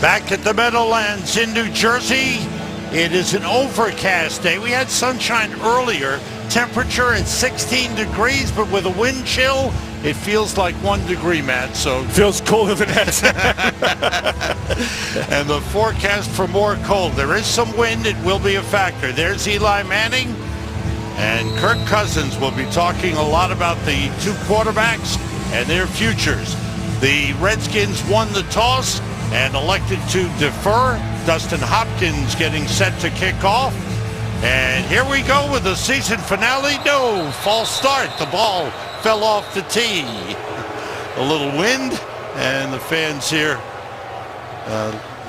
Back at the Meadowlands in New Jersey, it is an overcast day. We had sunshine earlier, temperature at 16 degrees, but with a wind chill, it feels like 1 degree, Matt. So feels colder than that. And the forecast for more cold. There is some wind. It will be a factor. There's Eli Manning, and Kirk Cousins will be talking a lot about the two quarterbacks and their futures. The Redskins won the toss and elected to defer. Dustin Hopkins getting set to kick off. And here we go with the season finale. No, false start. The ball fell off the tee. A little wind, and the fans here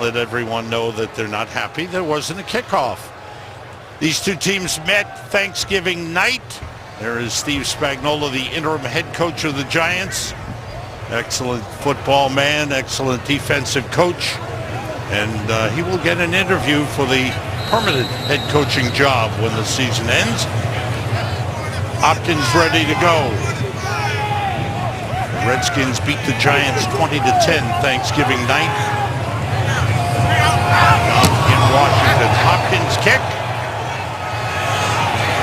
let everyone know that they're not happy. There wasn't a kickoff. These two teams met Thanksgiving night. There is Steve Spagnuolo, the interim head coach of the Giants. Excellent football man, excellent defensive coach. And he will get an interview for the permanent head coaching job when the season ends. Hopkins ready to go. The Redskins beat the Giants 20-10 Thanksgiving night in Washington. Hopkins kick.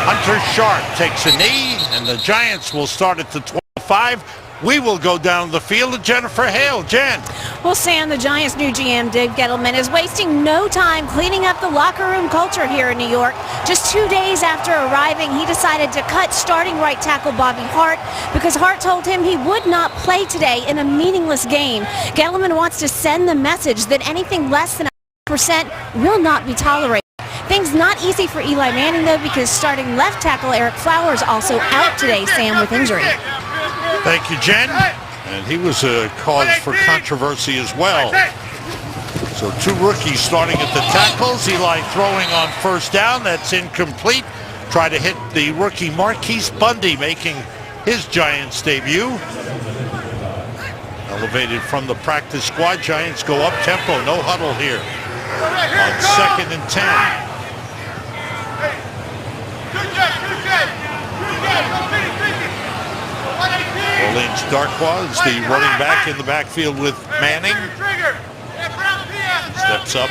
Hunter Sharp takes a knee, and the Giants will start at the 25. We will go down the field to Jennifer Hale. Jen. Well, Sam, the Giants' new GM, Dave Gettleman, is wasting no time cleaning up the locker room culture here in New York. Just 2 days after arriving, he decided to cut starting right tackle Bobby Hart because Hart told him he would not play today in a meaningless game. Gettleman wants to send the message that anything less than 100% will not be tolerated. Things not easy for Eli Manning, though, because starting left tackle Eric Flowers also out today, Sam, with injury. Thank you, Jen. And he was a cause for controversy as well. So two rookies starting at the tackles. Eli throwing on first down. That's incomplete. Try to hit the rookie Marquise Bundy making his Giants debut. Elevated from the practice squad. Giants go up tempo. No huddle here. On 2nd and 10. Orleans Darkwa is the running back in the backfield with Manning. Steps up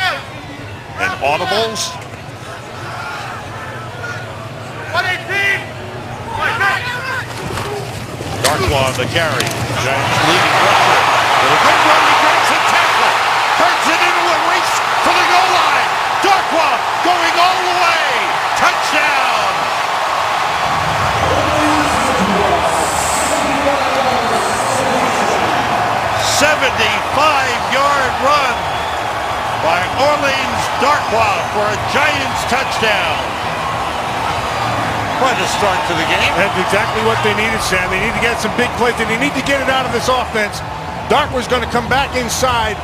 and audibles. Darkwa on the carry. Giants leading rusher. With a good run, he breaks a tackle. Turns it into a race for the goal line. Darkwa going all the way. Touchdown. 75-yard run by Orleans Darkwa for a Giants touchdown. Quite a start to the game. That's exactly what they needed, Sam. They need to get some big plays, and they need to get it out of this offense. Darkwa's going to come back inside,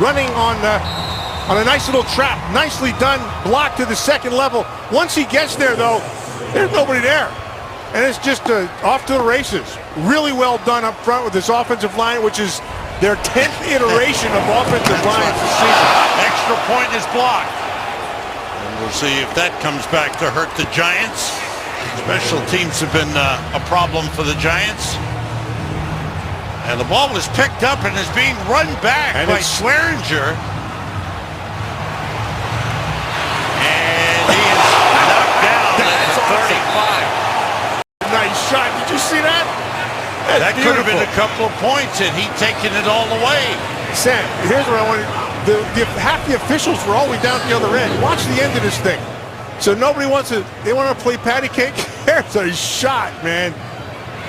running on a nice little trap. Nicely done, block to the second level. Once he gets there, though, there's nobody there. And it's just off to the races. Really well done up front with this offensive line, which is their 10th iteration of offensive lines this season. Extra point is blocked. And we'll see if that comes back to hurt the Giants. Special teams have been a problem for the Giants. And the ball was picked up and is being run back by Swearinger. And he is knocked down at the 35. Nice shot. Did you see that? That could have been a couple of points, and he'd taken it all the way. Sam, here's what I wanted. Half the officials were all the way down at the other end. Watch the end of this thing. So nobody wants to, they want to play patty cake. There's a shot, man.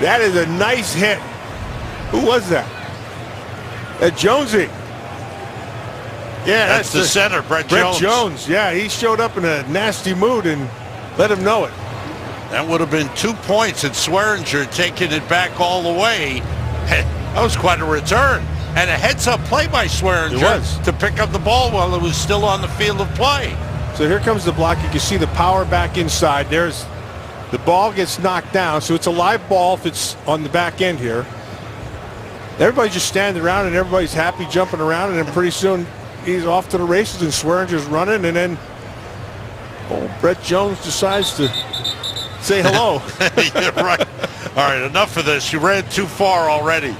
That is a nice hit. Who was that? Jonesy. Yeah, that's the center, Brett Jones. Yeah, he showed up in a nasty mood and let him know it. That would have been 2 points, and Swearinger taking it back all the way. That was quite a return. And a heads-up play by Swearinger to pick up the ball while it was still on the field of play. So here comes the block. You can see the power back inside. There's the ball gets knocked down, so it's a live ball if it's on the back end here. Everybody's just standing around, and everybody's happy jumping around, and then pretty soon he's off to the races, and Swearinger's running, and then Brett Jones decides to say hello. Yeah, right. All right, enough of this. You ran too far already.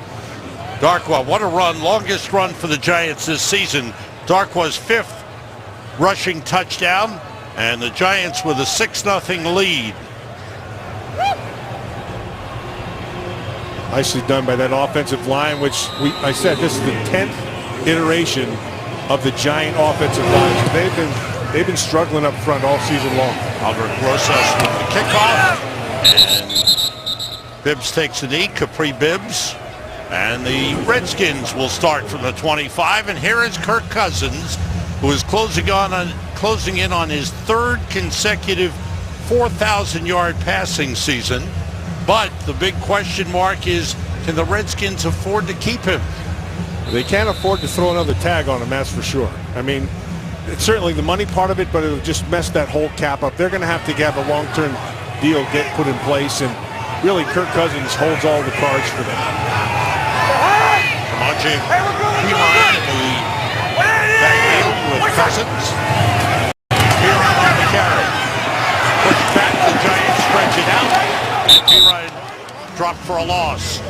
Darkwa, what a run. Longest run for the Giants this season. Darkwa's 5th rushing touchdown, and the Giants with a 6-0 lead. Nicely done by that offensive line, which I said this is the 10th iteration of the Giant offensive line. So they've been struggling up front all season long. Albert Rosas with the kickoff, and Bibbs takes a knee. Capri Bibbs, and the Redskins will start from the 25. And here is Kirk Cousins, who is closing in on his 3rd consecutive 4,000-yard passing season. But the big question mark is, can the Redskins afford to keep him? They can't afford to throw another tag on him, that's for sure. I mean, it's certainly the money part of it, but it'll just mess that whole cap up. They're going to have to have a long-term deal get put in place, and really Kirk Cousins holds all the cards for them. Kamaji Piran in the backfield with Cousins. Piran on the carry. Push back, the Giants stretch it out. Piran dropped for a loss.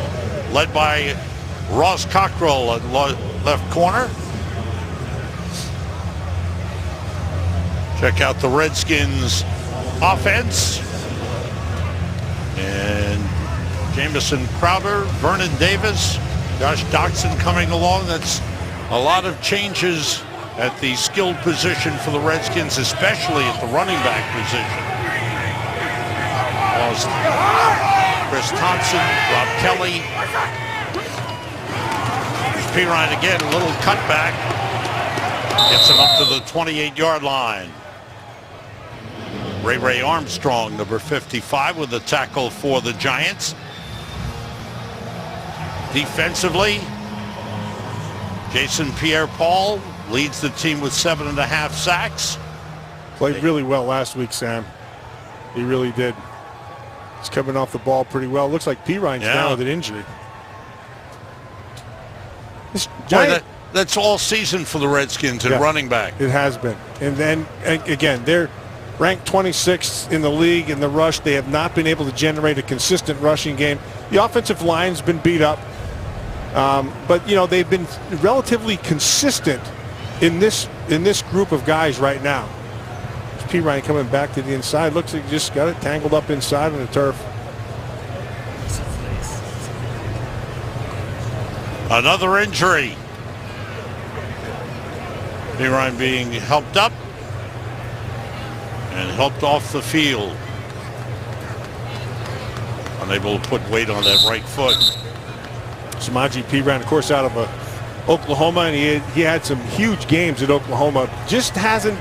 Led by Ross Cockrell at left corner. Check out the Redskins offense. And Jamison Crowder, Vernon Davis, Josh Doxson coming along. That's a lot of changes at the skilled position for the Redskins, especially at the running back position. Lost Chris Thompson, Rob Kelly. There's Pirine again, a little cutback. Gets him up to the 28-yard line. Ray Armstrong, number 55, with the tackle for the Giants. Defensively, Jason Pierre-Paul leads the team with 7.5 sacks. Played really well last week, Sam. He really did. He's coming off the ball pretty well. Looks like Pirine's down with an injury. Boy, that's all season for the Redskins at running back. It has been. And then, again, they're ranked 26th in the league in the rush. They have not been able to generate a consistent rushing game. The offensive line's been beat up. But, you know, they've been relatively consistent in this group of guys right now. Pirine coming back to the inside. Looks like he just got it tangled up inside on the turf. Another injury. Pirine being helped up and helped off the field. Unable to put weight on that right foot. Samaje Perine, of course, out of Oklahoma, and he had some huge games at Oklahoma. Just hasn't,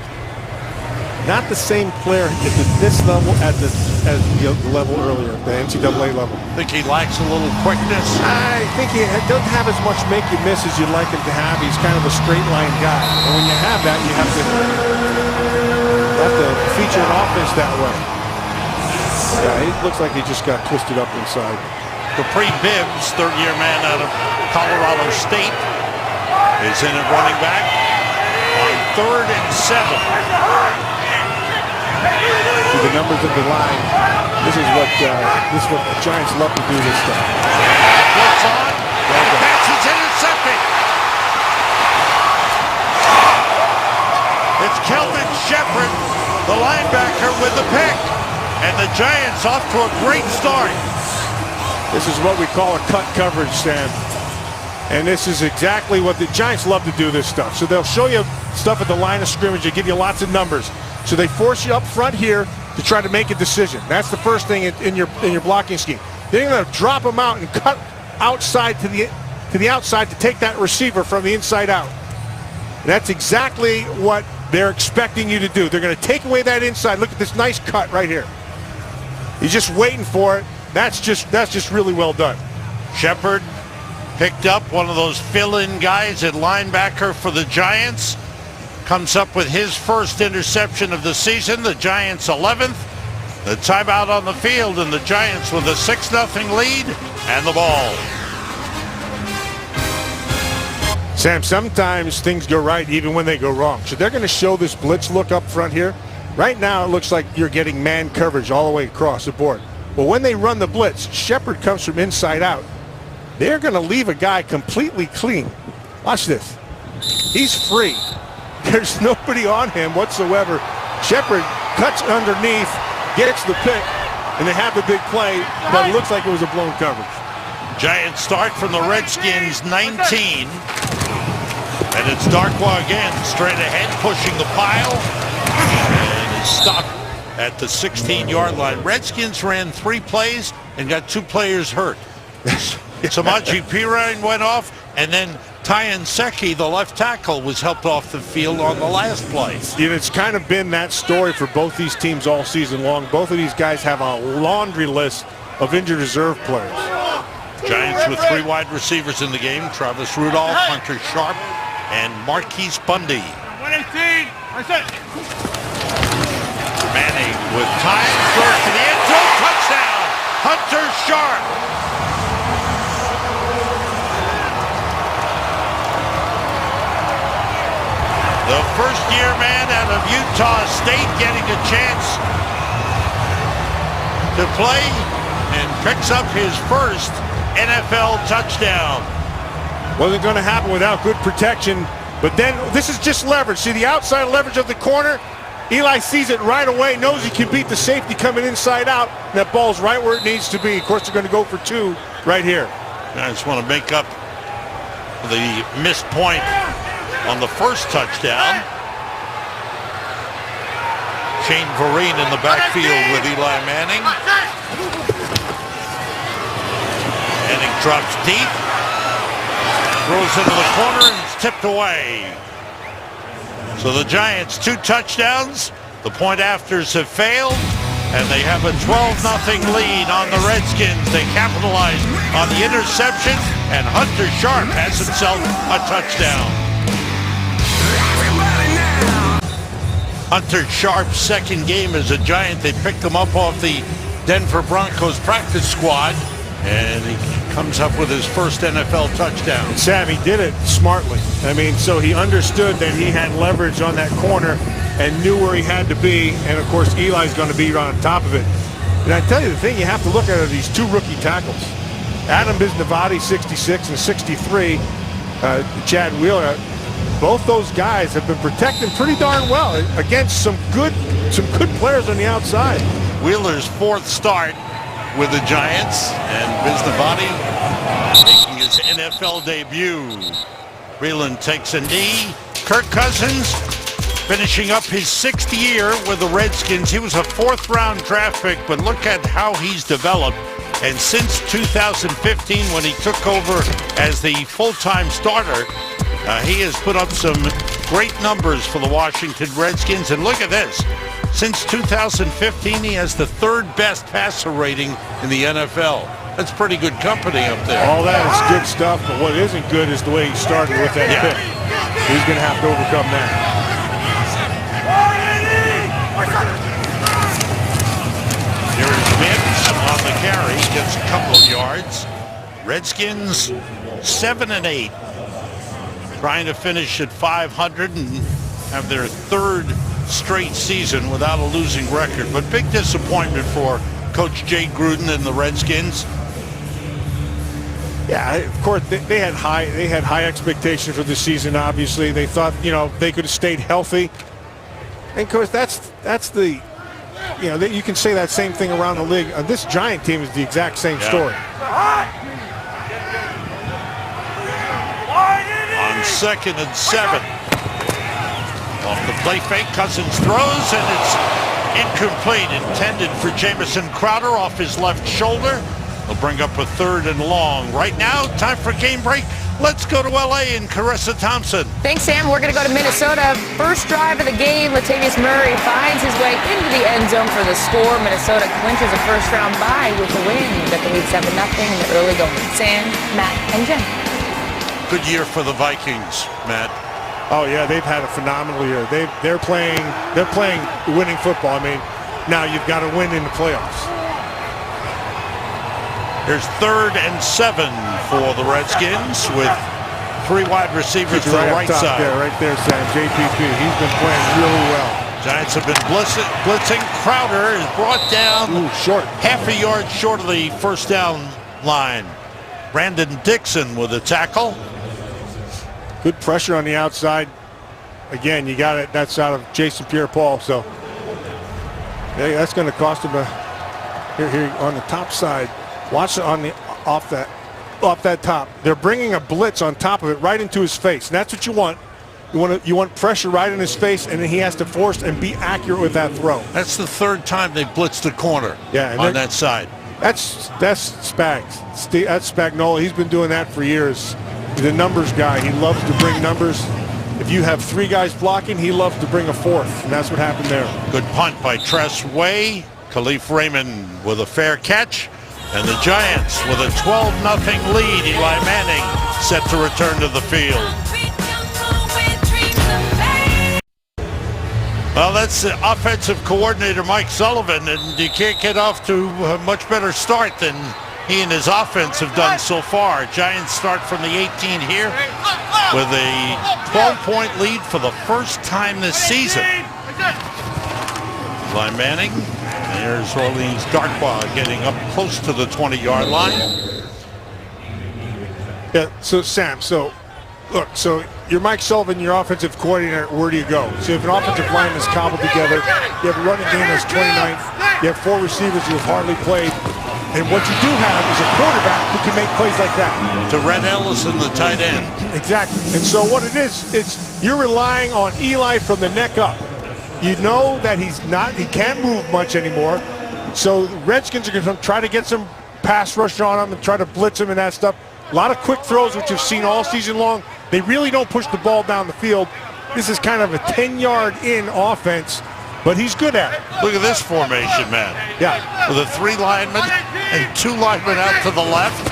not the same player at this level as the level earlier, the NCAA level. Think he lacks a little quickness? I think he doesn't have as much make you miss as you'd like him to have. He's kind of a straight line guy. And when you have that, you have to feature an offense that way. Yeah, it looks like he just got twisted up inside. Capri Bibbs, third-year man out of Colorado State, is in at running back on 3rd and 7. See the numbers of the line. This is what the Giants love to do this stuff. Blitz on. The pass is intercepted. It's Kelvin Shepherd, the linebacker, with the pick. And the Giants off to a great start. This is what we call a cut coverage, Sam. And this is exactly what the Giants love to do, this stuff. So they'll show you stuff at the line of scrimmage. They give you lots of numbers. So they force you up front here to try to make a decision. That's the first thing in your blocking scheme. Then you're going to drop them out and cut outside to the outside to take that receiver from the inside out. And that's exactly what they're expecting you to do. They're going to take away that inside. Look at this nice cut right here. He's just waiting for it. That's just really well done. Shepherd picked up, one of those fill-in guys at linebacker for the Giants. Comes up with his first interception of the season, the Giants' 11th. The timeout on the field, and the Giants with a 6-0 lead and the ball. Sam, sometimes things go right even when they go wrong. So they're going to show this blitz look up front here. Right now it looks like you're getting man coverage all the way across the board. But when they run the blitz, Shepherd comes from inside out. They're going to leave a guy completely clean. Watch this. He's free. There's nobody on him whatsoever. Shepard cuts underneath, gets the pick, and they have the big play, but it looks like it was a blown coverage. Giants start from the Redskins 19. And it's Darkwa again, straight ahead, pushing the pile. And is stopped at the 16-yard line. Redskins ran 3 plays and got 2 players hurt. Samaji Pirine went off, and then Tyan Secchi, the left tackle, was helped off the field on the last play. And it's kind of been that story for both these teams all season long. Both of these guys have a laundry list of injured reserve players. Giants with 3 wide receivers in the game. Travis Rudolph, Hunter Sharp, and Marquise Bundy. 118. That's it. Manning with time, throws to the end zone, touchdown, Hunter Sharp. The first-year man out of Utah State getting a chance to play and picks up his first NFL touchdown. Wasn't going to happen without good protection, but then this is just leverage. See the outside leverage of the corner? Eli sees it right away, knows he can beat the safety coming inside out, and that ball's right where it needs to be. Of course, they're going to go for 2 right here. I just want to make up the missed point on the first touchdown. Shane Vereen in the backfield with Eli Manning. Manning drops deep, throws into the corner, and it's tipped away. So the Giants 2 touchdowns. The point afters have failed, and they have a 12-0 lead on the Redskins. They capitalize on the interception, and Hunter Sharp has himself a touchdown. Hunter Sharp's second game as a Giant. They picked him up off the Denver Broncos practice squad, and he comes up with his first NFL touchdown. Sam, he did it smartly. I mean, so he understood that he had leverage on that corner and knew where he had to be, and of course Eli's going to be right on top of it. And I tell you, the thing you have to look at are these 2 rookie tackles. Adam Bisnavati, 66, and 63, Chad Wheeler. Both those guys have been protecting pretty darn well against some good players on the outside. Wheeler's 4th start with the Giants, and Bisnavati making his NFL debut. Breland takes a knee. Kirk Cousins finishing up his 6th year with the Redskins. He was a 4th-round draft pick, but look at how he's developed. And since 2015, when he took over as the full-time starter, he has put up some great numbers for the Washington Redskins. And look at this. Since 2015, he has the 3rd best passer rating in the NFL. That's pretty good company up there. All that is good stuff, but what isn't good is the way he started with that pick. He's going to have to overcome that. Here is Mims on the carry, gets a couple of yards. Redskins 7-8. Trying to finish at 500 and have their 3rd straight season without a losing record. But big disappointment for Coach Jay Gruden and the Redskins. Yeah, of course they had high expectations for the season. Obviously, they thought they could have stayed healthy. And of course, that's the you can say that same thing around the league. This Giant team is the exact same story. On 2nd and 7. Off the play fake, Cousins throws, and it's incomplete. Intended for Jamison Crowder off his left shoulder. They'll bring up a 3rd and long. Right now, time for game break. Let's go to L.A. and Carissa Thompson. Thanks, Sam. We're going to go to Minnesota. First drive of the game, Latavius Murray finds his way into the end zone for the score. Minnesota clinches a first-round bye with a win. Got the lead 7-0 in the early going. Sam, Matt, and Jen. Good year for the Vikings, Matt. Oh yeah, they've had a phenomenal year. They're playing winning football. I mean, now you've got to win in the playoffs. Here's 3rd and 7 for the Redskins with 3 wide receivers to the right side. Right there, Sam. JPP. He's been playing really well. Giants have been blitzing. Crowder is brought down short, half a yard short of the first down line. Brandon Dixon with a tackle. Good pressure on the outside. again, you got it. That's out of Jason Pierre-Paul. So yeah, that's going to cost him here on the top side. Watch it on the off that top. They're bringing a blitz on top of it right into his face. And that's what you want. You want pressure right in his face, and then he has to force and be accurate with that throw. That's the third time they blitzed the corner on that side. That's Spags. That's Spagnuolo. He's been doing that for years. He's a numbers guy. He loves to bring numbers. If you have 3 guys blocking, he loves to bring a 4th, and that's what happened there. Good punt by Tress Way. Khalif Raymond with a fair catch. And the Giants with a 12-0 lead. Eli Manning set to return to the field. Well, that's the offensive coordinator, Mike Sullivan, and you can't get off to a much better start than he and his offense have done so far. Giants start from the 18 here with a 12-point lead for the first time this season. Eli Manning. There's Orleans Darkwa getting up close to the 20-yard line. Yeah, so Sam, look, you're Mike Sullivan, your offensive coordinator, where do you go? So you have an offensive line that's cobbled together. You have a running game that's 29th. You have 4 receivers who have hardly played. And what you do have is a quarterback who can make plays like that. To Red Ellison, the tight end. Exactly. And so what it is, you're relying on Eli from the neck up. You know that he can't move much anymore. So the Redskins are going to try to get some pass rush on him and try to blitz him and that stuff. A lot of quick throws, which you've seen all season long. They really don't push the ball down the field. This is kind of a 10-yard in offense, but he's good at it. Look at this formation, man. Yeah. With a 3 linemen and 2 linemen out to the left.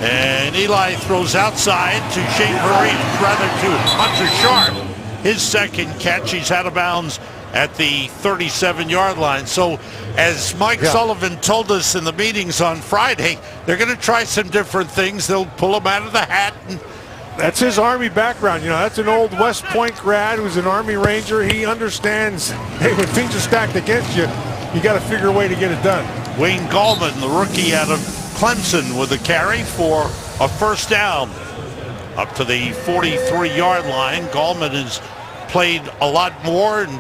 And Eli throws outside to Shane Murray, rather to Hunter Sharp. His second catch, he's out of bounds at the 37-yard line. So as Mike Sullivan told us in the meetings on Friday, they're going to try some different things. They'll pull him out of the hat. And that's his Army background. You know, that's an old West Point grad who's an Army Ranger. He understands, hey, when things are stacked against you, you got to figure a way to get it done. Wayne Gallman, the rookie out of Clemson, with a carry for a first down. Up to the 43-yard line. Gallman has played a lot more in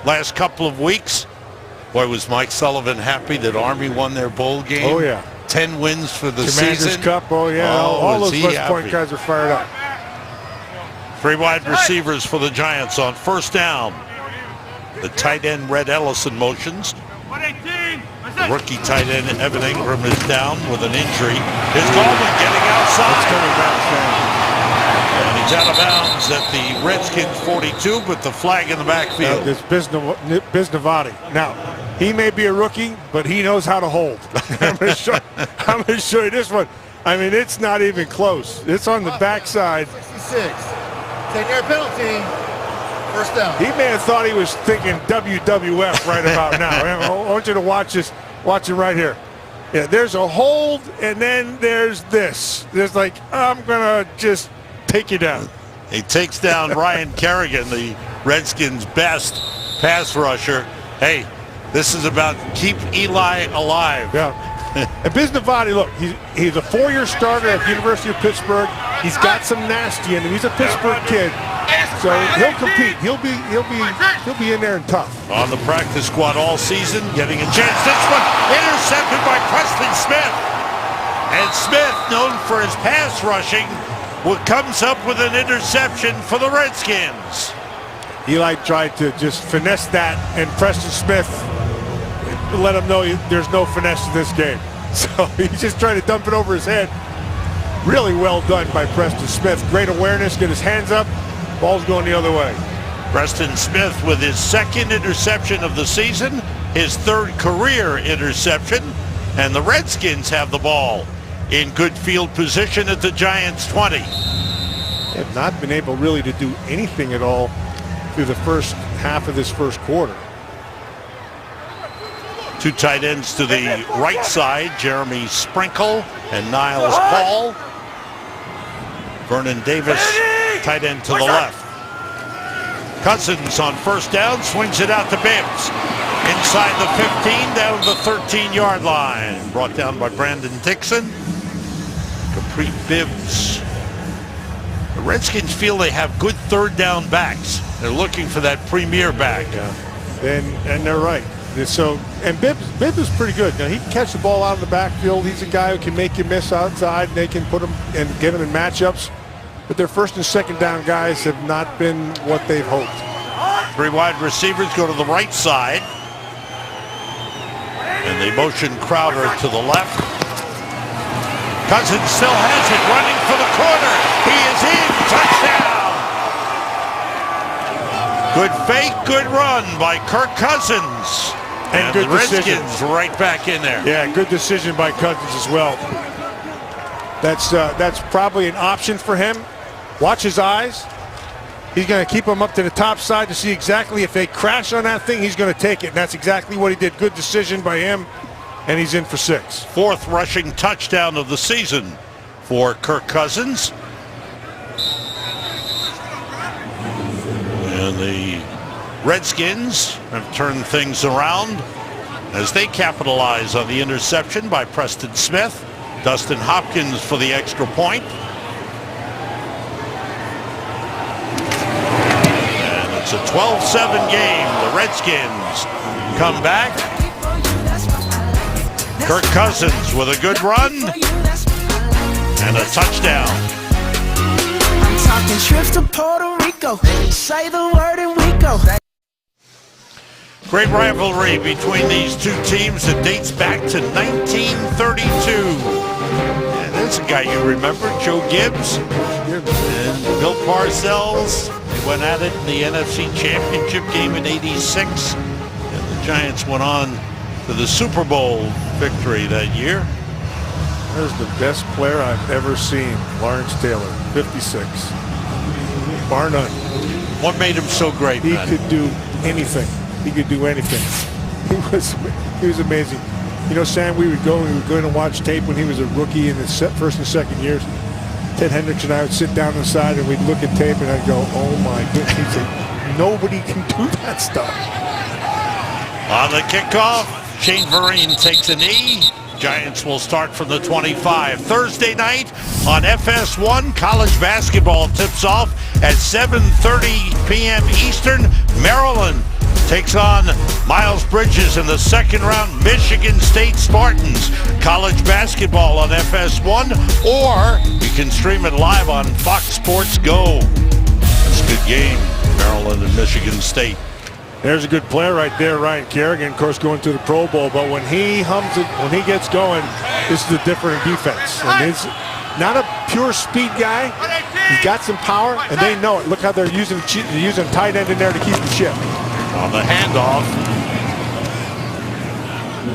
last couple of weeks. Boy, was Mike Sullivan happy that Army won their bowl game. Oh, yeah. 10 wins for the Commanders season. Cup, oh, yeah. All those West happy. Point guys are fired up. 3 wide receivers for the Giants on first down. The tight end, Red Ellison, motions. The rookie tight end, Evan Ingram, is down with an injury. Here's Gallman getting outside. It's coming back, Sam. And he's out of bounds at the Redskins 42, but the flag in the backfield. It's Biznavati. Now, he may be a rookie, but he knows how to hold. I'm going to show you this one. I mean, it's not even close. It's on the backside. 66. 10-yard penalty. First down. He may have thought he was thinking WWF right about now. I want you to watch this. Watch it right here. Yeah, there's a hold, and then there's this. There's like, I'm going to just take you down. He takes down Ryan Kerrigan, the Redskins' best pass rusher. Hey, this is about keep Eli alive. Yeah. And Biznavati, look, he's a 4-year starter at the University of Pittsburgh. He's got some nasty in him. He's a Pittsburgh kid, so he'll compete. He'll be in there and tough. On the practice squad all season, getting a chance. This one intercepted by Preston Smith. And Smith, known for his pass rushing, comes up with an interception for the Redskins. Eli tried to just finesse that, and Preston Smith let him know there's no finesse in this game. So he's just trying to dump it over his head. Really well done by Preston Smith. Great awareness, get his hands up. Ball's going the other way. Preston Smith with his second interception of the season, his 3rd career interception, and the Redskins have the ball in good field position at the Giants 20. They have not been able really to do anything at all through the first half of this first quarter. 2 tight ends to the right side, Jeremy Sprinkle and Niles Paul. Vernon Davis, tight end to the left. Cousins on first down, swings it out to Bibbs. Inside the 15, down to the 13-yard line. Brought down by Brandon Dixon. Capri Bibbs. The Redskins feel they have good third down backs. They're looking for that premier back. And they're right. And Bibbs is pretty good. Now, he can catch the ball out of the backfield. He's a guy who can make you miss outside, and they can put him and get him in matchups. But their first and second down guys have not been what they've hoped. 3 wide receivers go to the right side. And they motion Crowder to the left. Cousins still has it, running for the corner. He is in. Touchdown. Good fake, good run by Kirk Cousins. And good the Redskins right back in there. Yeah, good decision by Cousins as well. That's probably an option for him. Watch his eyes. He's going to keep them up to the top side to see exactly if they crash on that thing, he's going to take it. And that's exactly what he did. Good decision by him. And he's in for 6. 4th rushing touchdown of the season for Kirk Cousins. And the Redskins have turned things around as they capitalize on the interception by Preston Smith. Dustin Hopkins for the extra point. And it's a 12-7 game. The Redskins come back. Kirk Cousins with a good run and a touchdown. I'm talking trips to Puerto Rico. Say the word and we go. Great rivalry between these two teams that dates back to 1932. And there's a guy you remember, Joe Gibbs and Bill Parcells. They went at it in the NFC Championship game in '86. And the Giants went on to the Super Bowl victory that year. There's the best player I've ever seen, Lawrence Taylor, 56. Bar none. What made him so great, He Matt? could do anything. He could do anything. He was amazing. You know, Sam, we would go and watch tape when he was a rookie in his first and second years. Ted Hendricks and I would sit down on the side and we'd look at tape and I'd go, oh my goodness. He'd say, nobody can do that stuff. On the kickoff, Shane Vereen takes a knee. Giants will start from the 25. Thursday night on FS1, college basketball tips off at 7:30 p.m. Eastern. Maryland takes on Miles Bridges in the second round. Michigan State Spartans. College basketball on FS1, or you can stream it live on Fox Sports Go. That's a good game, Maryland and Michigan State. There's a good player right there, Ryan Kerrigan, of course, going to the Pro Bowl. But when he hums it, when he gets going, this is a different defense. And he's not a pure speed guy. He's got some power, and they know it. Look how they're using tight end in there to keep the chip. On the handoff,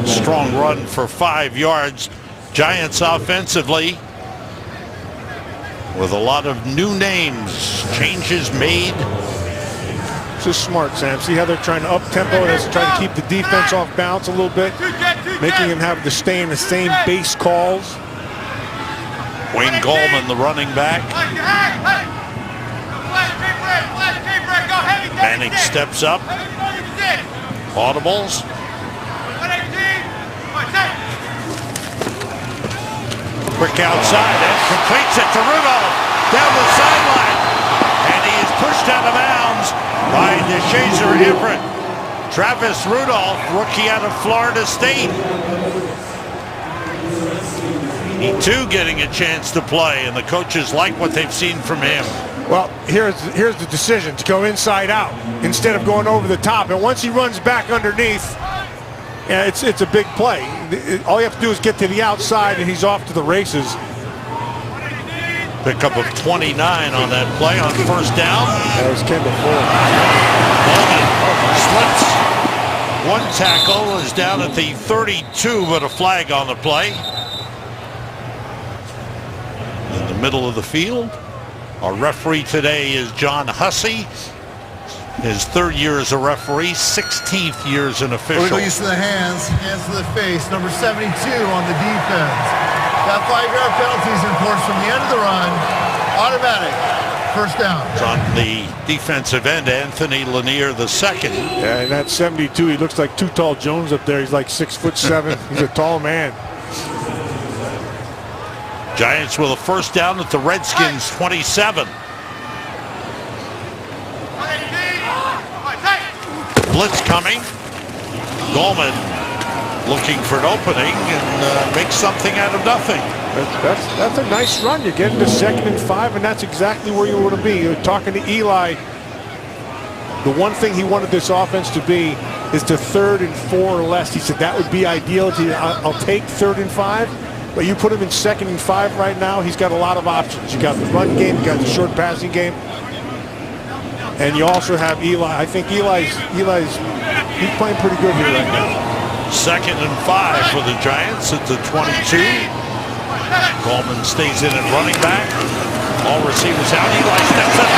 strong run for 5 yards. Giants offensively with a lot of new names, changes made. Just smart, Sam. See how they're trying to up-tempo and trying to keep the defense off balance a little bit, making them have to stay in the same base calls. Wayne Gallman, the running back. Manning steps up. Audibles. Quick outside and completes it to Rudolph down the sideline. And he is pushed out of bounds by DeShazer Everett. Travis Rudolph, rookie out of Florida State. He too getting a chance to play, and the coaches like what they've seen from him. Well, here's the decision to go inside out instead of going over the top. And once he runs back underneath, yeah, it's a big play. All you have to do is get to the outside, and he's off to the races. Pickup of 29 on that play on first down. That was Kendall Fuller. Slips. One tackle is down at the 32, but a flag on the play. In the middle of the field, our referee today is John Hussey. His 3rd year as a referee, 16th year as an official. Illegal use of the hands to the face. Number 72 on the defense. That 5-yard penalty is enforced from the end of the run. Automatic. First down. It's on the defensive end, Anthony Lanier II. Yeah, and that's 72. He looks like Too Tall Jones up there. He's like 6'7". He's a tall man. Giants with a first down at the Redskins 27. Blitz coming. Goldman looking for an opening and makes something out of nothing. That's a nice run. You're getting to 2nd and 5, and that's exactly where you want to be. You're talking to Eli. The one thing he wanted this offense to be is to 3rd and 4 or less. He said that would be ideal. I'll take 3rd and 5, but you put him in 2nd and 5 right now, he's got a lot of options. You got the run game, you got the short passing game, and you also have Eli. I think he's playing pretty good here right now. 2nd and 5 for the Giants at the 22. Goldman stays in at running back. All receivers out. Eli steps up.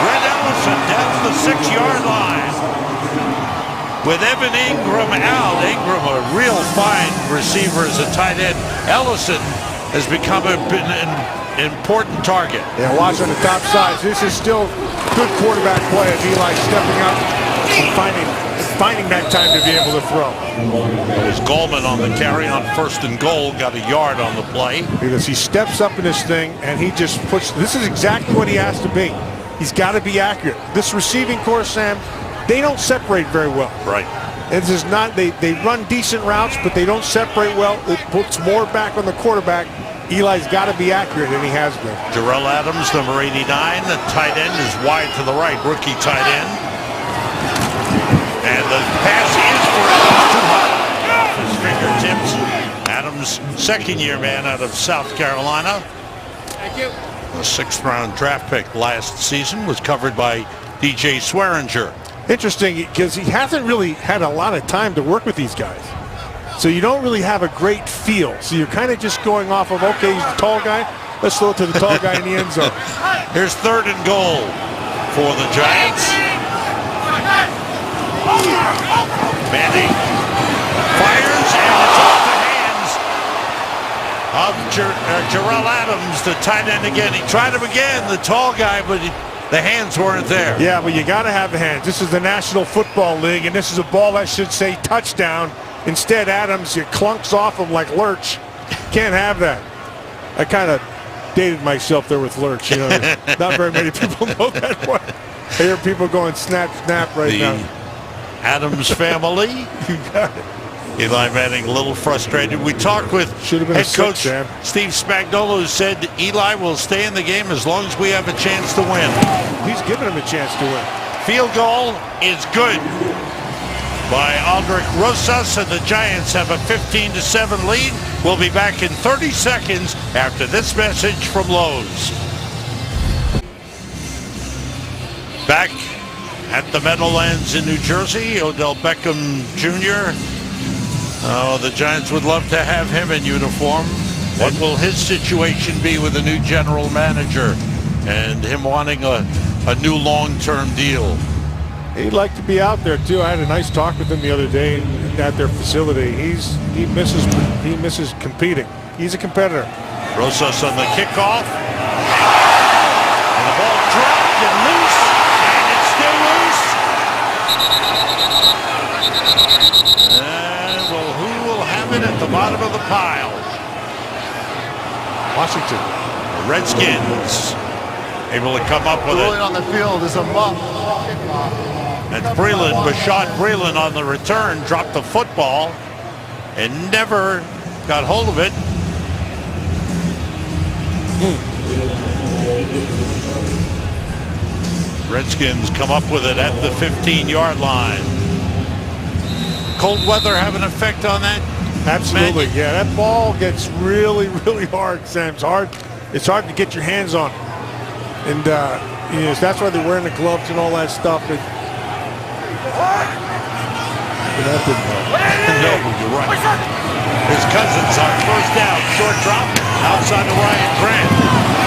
Red Ellison down to the 6-yard line. With Evan Ingram out. Ingram, a real fine receiver as a tight end. Ellison has become an important target. Yeah, watch on the top sides. This is still good quarterback play of Eli stepping up and finding that time to be able to throw. It was Goldman on the carry on 1st and goal, got a yard on the play. Because he steps up in this thing and he just puts, this is exactly what he has to be. He's got to be accurate. This receiving corps, Sam, they don't separate very well. Right. And this is not, they run decent routes, but they don't separate well. It puts more back on the quarterback. Eli's got to be accurate, and he has been. Jarrell Adams, number 89, the tight end, is wide to the right, rookie tight end. And the pass is for Adams, too high off his fingertips. Adams, 2nd-year man out of South Carolina. Thank you. The 6th-round draft pick last season was covered by DJ Swearinger. Interesting, because he hasn't really had a lot of time to work with these guys. So you don't really have a great feel. So you're kind of just going off of, okay, he's the tall guy. Let's throw it to the tall guy in the end zone. Here's 3rd and goal for the Giants. Manning fires, and it's off the hands of Jarrell Adams, the tight end again. He tried him again, the tall guy, but the hands weren't there. Yeah, but you got to have the hands. This is the National Football League, and this is a ball that should say touchdown. Instead, Adams, it clunks off him like Lurch. Can't have that. I kind of dated myself there with Lurch. You know, not very many people know that one. I hear people going snap, snap right now. Adams family. You got it. Eli Manning a little frustrated. We talked with head coach Steve Spagnuolo, who said Eli will stay in the game as long as we have a chance to win. He's giving him a chance to win. Field goal is good by Aldrich Rosas, and the Giants have a 15-7 lead. We'll be back in 30 seconds after this message from Lowe's. Back at the Meadowlands in New Jersey, Odell Beckham Jr. Oh, the Giants would love to have him in uniform. What will his situation be with a new general manager and him wanting a new long-term deal? He'd like to be out there too. I had a nice talk with him the other day at their facility. He misses competing. He's a competitor. Rosas on the kickoff. And the ball dropped and loose, and it's still loose. And well, who will have it at the bottom of the pile? Washington. The Redskins able to come up with Rolling it. on the field is a muff. And Breeland, Bashad Breeland on the return, dropped the football and never got hold of it. Redskins come up with it at the 15-yard line. Cold weather have an effect on that? Absolutely, yeah. That ball gets really, really hard, Sam. It's hard to get your hands on. And that's why they're wearing the gloves and all that stuff. That didn't help. No, you're right. His Cousins on 1st down. Short drop outside to Ryan Grant.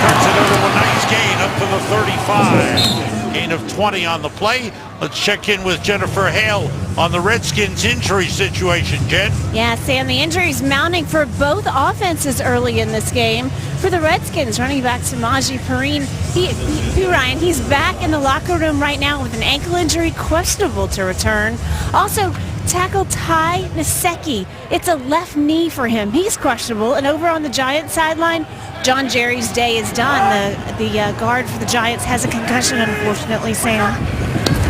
Turns it over a nice gain up to the 35. Gain of 20 on the play. Let's check in with Jennifer Hale on the Redskins injury situation, Jen. Yeah, Sam, the injuries mounting for both offenses early in this game. For the Redskins, running back Samaje Perine, Ryan, he's back in the locker room right now with an ankle injury, questionable to return. Also, tackle Ty Nsekhe, it's a left knee for him. He's questionable. And over on the Giants sideline, John Jerry's day is done. The guard for the Giants has a concussion, unfortunately, Sam.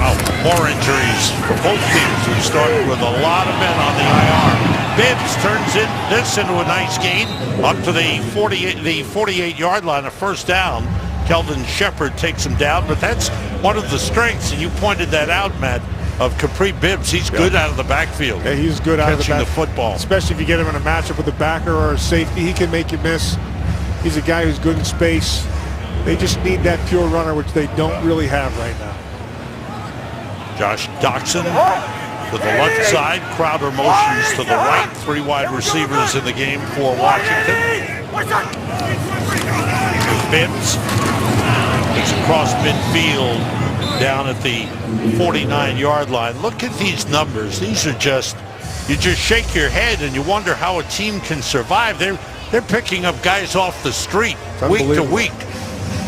Oh, more injuries for both teams who started with a lot of men on the IR. Bibbs turns this into a nice gain up to the 48-yard line, a first down. Kelvin Shepard takes him down, but that's one of the strengths, and you pointed that out, Matt, of Capri Bibbs. He's good out of the backfield. Yeah, he's good out of the catching the football. Especially if you get him in a matchup with a backer or a safety, he can make you miss. He's a guy who's good in space. They just need that pure runner, which they don't really have right now. Josh Doxson to the left side. Crowder motions to the right. 3 wide receivers in the game for Washington. Bibbs is across midfield down at the 49-yard line. Look at these numbers. These are just, you just shake your head and you wonder how a team can survive. They're picking up guys off the street week to week.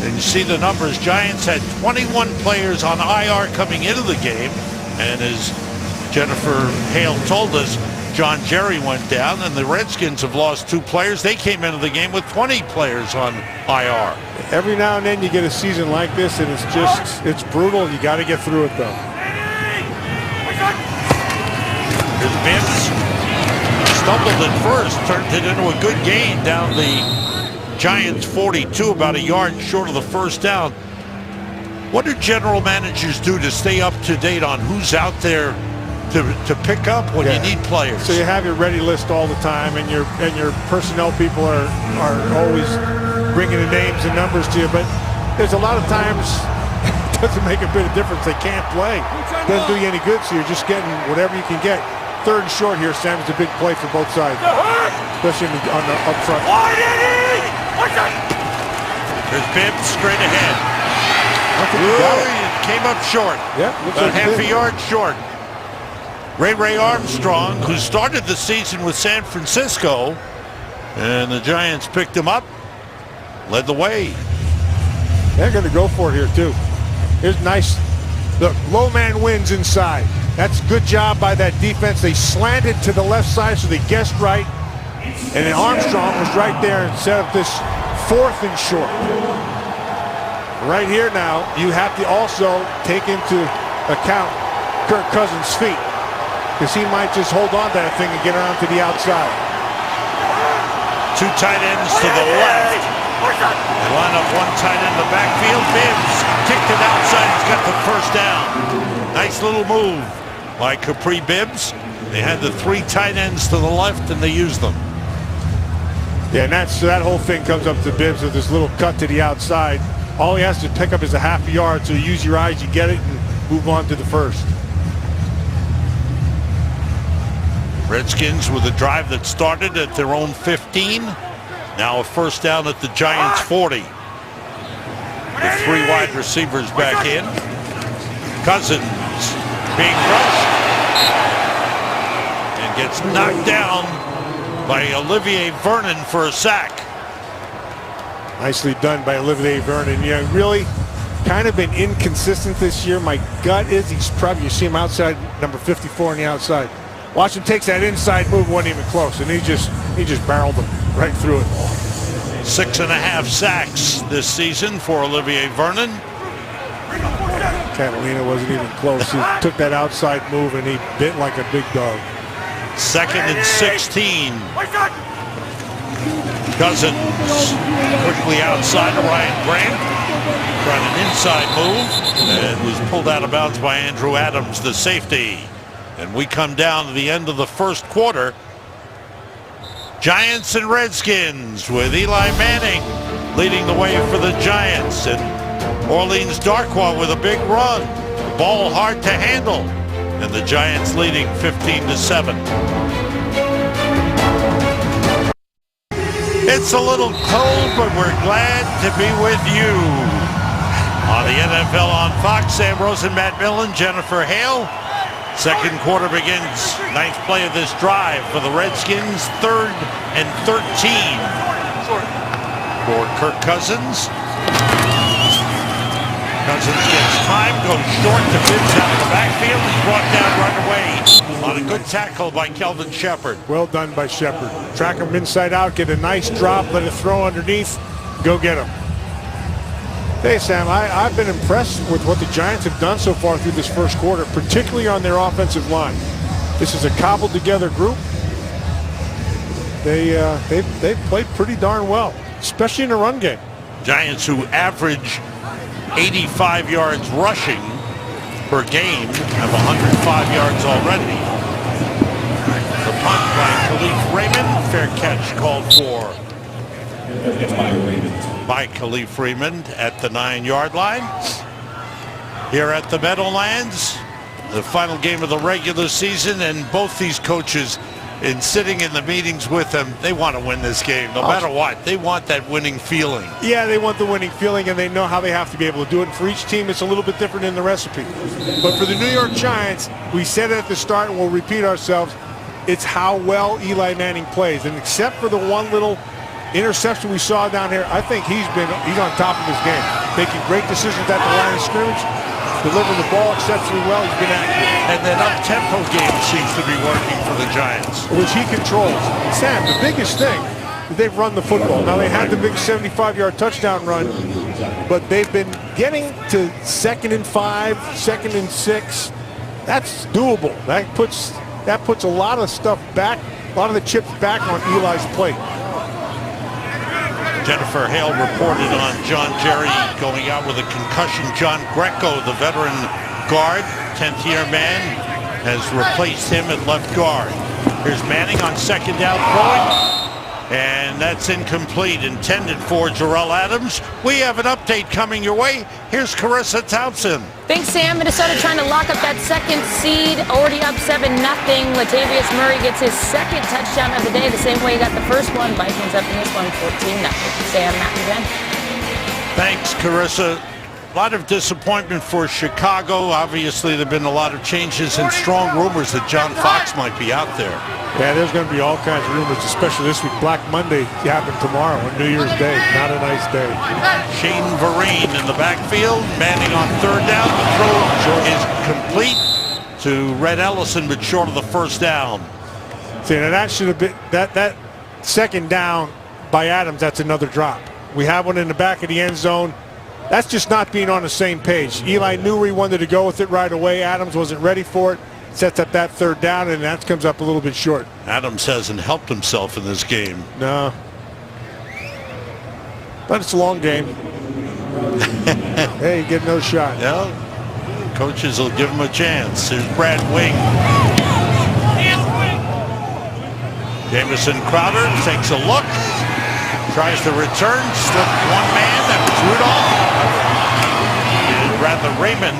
And you see the numbers. Giants had 21 players on IR coming into the game. And as Jennifer Hale told us, John Jerry went down, and the Redskins have lost 2 players. They came into the game with 20 players on IR. Every now and then you get a season like this, and it's brutal. You got to get through it, though. Here's Bibbs. Stumbled at first, turned it into a good gain down the Giants 42, about a yard short of the first down. What do general managers do to stay up to date on who's out there to pick up when you need players? So you have your ready list all the time, and your personnel people are always bringing the names and numbers to you. But there's a lot of times it doesn't make a bit of difference. They can't play. Doesn't do you any good. So you're just getting whatever you can get. 3rd and short here, Sam, is a big play for both sides, especially on the up front. There's Bibbs straight ahead. It came up short. Yeah, about half a yard short. Ray Armstrong, who started the season with San Francisco, and the Giants picked him up, led the way. They're going to go for it here, too. Here's nice. Look, low man wins inside. That's a good job by that defense. They slanted to the left side, so they guessed right. And then Armstrong was right there and set up this 4th and short. Right here now, you have to also take into account Kirk Cousins' feet, because he might just hold on to that thing and get around to the outside. 2 tight ends to the left. They line up 1 tight end in the backfield. Bibbs kicked it outside. He's got the first down. Nice little move by Capri Bibbs. They had the 3 tight ends to the left, and they used them. Yeah, and that whole thing comes up to Bibbs with this little cut to the outside. All he has to pick up is a half a yard, so you use your eyes, you get it, and move on to the first. Redskins with a drive that started at their own 15. Now a first down at the Giants 40. The 3 wide receivers back in. Cousins being rushed and gets knocked down by Olivier Vernon for a sack. Nicely done by Olivier Vernon. Yeah, really kind of been inconsistent this year. My gut is you see him outside, number 54 on the outside. Washington takes that inside move, wasn't even close, and he just barreled him right through it. 6.5 sacks this season for Olivier Vernon. Catalina wasn't even close. He took that outside move and he bit like a big dog. 2nd and 16. Cousins quickly outside of Ryan Grant. Tried an inside move and was pulled out of bounds by Andrew Adams, the safety. And we come down to the end of the first quarter. Giants and Redskins with Eli Manning leading the way for the Giants. And Orleans Darkwa with a big run. The ball hard to handle. And the Giants leading 15-7. It's a little cold, but we're glad to be with you. On the NFL on Fox, Sam Rosen, Matt Millen, Jennifer Hale. Second quarter begins. 9th play of this drive for the Redskins. 3rd and 13 for Kirk Cousins. Cousins gets time, goes short to Bibbs out of the backfield. He's brought down right away on a good tackle by Kelvin Shepard. Well done by Shepard. Track him inside out, get a nice drop, let it throw underneath, go get him. Hey, Sam, I've been impressed with what the Giants have done so far through this first quarter, particularly on their offensive line. This is a cobbled-together group. They've played pretty darn well, especially in the run game. Giants, who average 85 yards rushing per game, have 105 yards already. The punt by Khalif Raymond. Fair catch called for by Khalif Raymond at the 9-yard line. Here at the Meadowlands, the final game of the regular season, and both these coaches, in sitting in the meetings with them, they want to win this game no matter what. They want that winning feeling. Yeah, they want the winning feeling, and they know how they have to be able to do it. And for each team, it's a little bit different in the recipe. But for the New York Giants, we said it at the start, and we'll repeat ourselves, it's how well Eli Manning plays. And except for the one little interception we saw down here, I think he's on top of his game, making great decisions at the line of scrimmage, delivering the ball exceptionally well. He's been accurate. And that up-tempo game seems to be working for the Giants, which he controls. Sam, the biggest thing is they've run the football. Now, they had the big 75-yard touchdown run, but they've been getting to 2nd and 5, 2nd and 6. That's doable. That puts a lot of stuff back, a lot of the chips back on Eli's plate. Jennifer Hale reported on John Jerry going out with a concussion. John Greco, the veteran guard, 10th-year man, has replaced him at left guard. Here's Manning on 2nd down throwing, and that's incomplete, intended for Jarrell Adams. We have an update coming your way. Here's Carissa Thompson. Thanks, Sam. Minnesota trying to lock up that second seed, already up 7-0. Latavius Murray gets his second touchdown of the day, the same way he got the first one. Vikings up in this one, 14-0. Sam, Matt, and Ben. Thanks, Carissa. A lot of disappointment for Chicago. Obviously, there have been a lot of changes and strong rumors that John Fox might be out there. Yeah, there's going to be all kinds of rumors, especially this week. Black Monday happened tomorrow on New Year's Day. Not a nice day. Shane Vereen in the backfield. Manning on 3rd down. The throw is complete to Red Ellison, but short of the 1st down. See, now that should have been that 2nd down by Adams. That's another drop. We have one in the back of the end zone. That's just not being on the same page. Eli knew where he wanted to go with it right away. Adams wasn't ready for it. Sets up that 3rd down, and that comes up a little bit short. Adams hasn't helped himself in this game. No. But it's a long game. Hey, you get no shot. Yeah. Coaches will give him a chance. Here's Brad Wing. Jamison Crowder takes a look. Tries to return. Slipped one man. That was Rudolph. Rather Raymond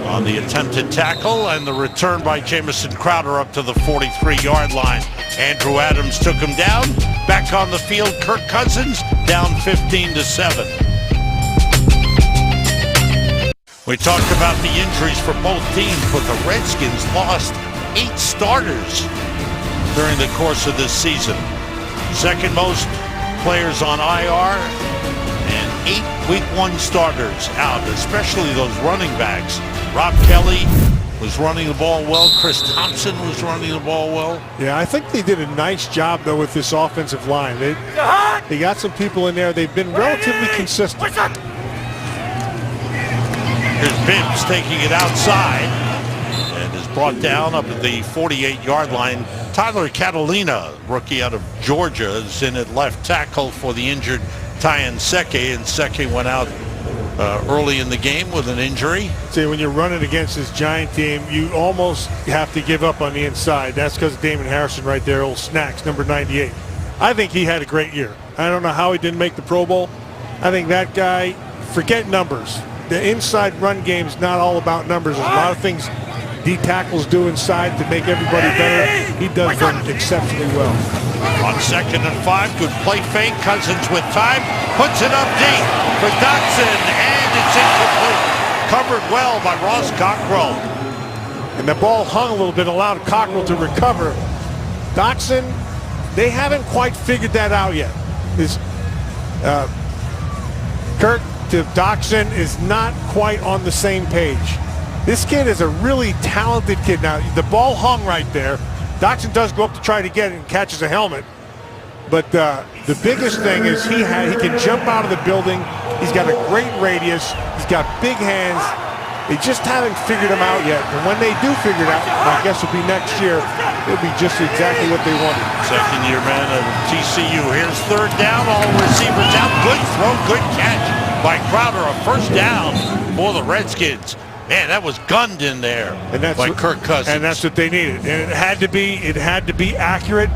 on the attempted tackle, and the return by Jamison Crowder up to the 43-yard line. Andrew Adams took him down. Back on the field, Kirk Cousins down 15-7. We talked about the injuries for both teams, but the Redskins lost 8 starters during the course of this season. Second most players on IR, and 8 week 1 starters out, especially those running backs. Rob Kelly was running the ball well. Chris Thompson was running the ball well. Yeah, I think they did a nice job, though, with this offensive line. They got some people in there. They've been relatively consistent. Here's Bibbs taking it outside and is brought down up at the 48-yard line. Tyler Catalina, rookie out of Georgia, is in at left tackle for the injured Tyan Seke, and Seke went out early in the game with an injury. See, when you're running against this Giant team, you almost have to give up on the inside. That's because of Damon Harrison right there, old Snacks, number 98. I think he had a great year. I don't know how he didn't make the Pro Bowl. I think that guy, forget numbers. The inside run game is not all about numbers. There's a lot of things D tackles do inside to make everybody better. He does them exceptionally well. On 2nd and 5, good play fake. Cousins with time, puts it up deep for Dotson, and it's incomplete. Covered well by Ross Cockrell. And the ball hung a little bit, allowed Cockrell to recover. Dotson, they haven't quite figured that out yet. This Kirk to Dotson is not quite on the same page. This kid is a really talented kid. Now, the ball hung right there. Dotson does go up to try to get it and catches a helmet. But the biggest thing is he can jump out of the building. He's got a great radius. He's got big hands. They just haven't figured him out yet. And when they do figure it out, my guess will be next year, it'll be just exactly what they wanted. Second-year man at TCU. Here's third down. All receivers out. Good throw, good catch by Crowder. A first down for the Redskins. Man, that was gunned in there by Kirk Cousins. And that's what they needed. And it had to be accurate,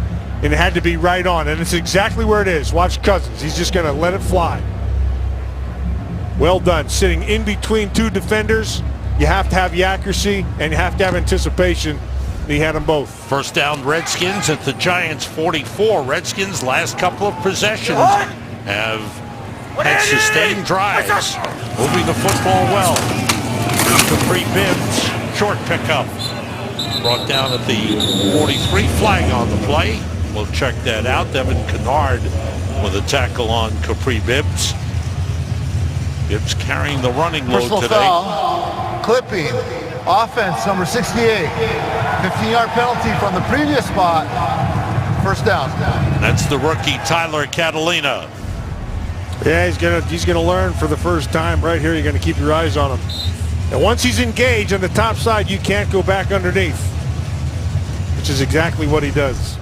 and it had to be right on. And it's exactly where it is. Watch Cousins. He's just going to let it fly. Well done. Sitting in between two defenders, you have to have the accuracy and you have to have anticipation. He had them both. First down, Redskins at the Giants 44. Redskins last couple of possessions have had sustained drives. Moving the football well. Capri Bibbs, short pickup. Brought down at the 43, flag on the play. We'll check that out. Devin Kennard with a tackle on Capri Bibbs. Bibbs carrying the running load Personal today. foul, clipping, offense number 68. 15-yard penalty from the previous spot. First down. That's the rookie Tyler Catalina. Yeah, he's gonna learn for the first time right here. You're gonna keep your eyes on him. And once he's engaged on the top side, you can't go back underneath, which is exactly what he does.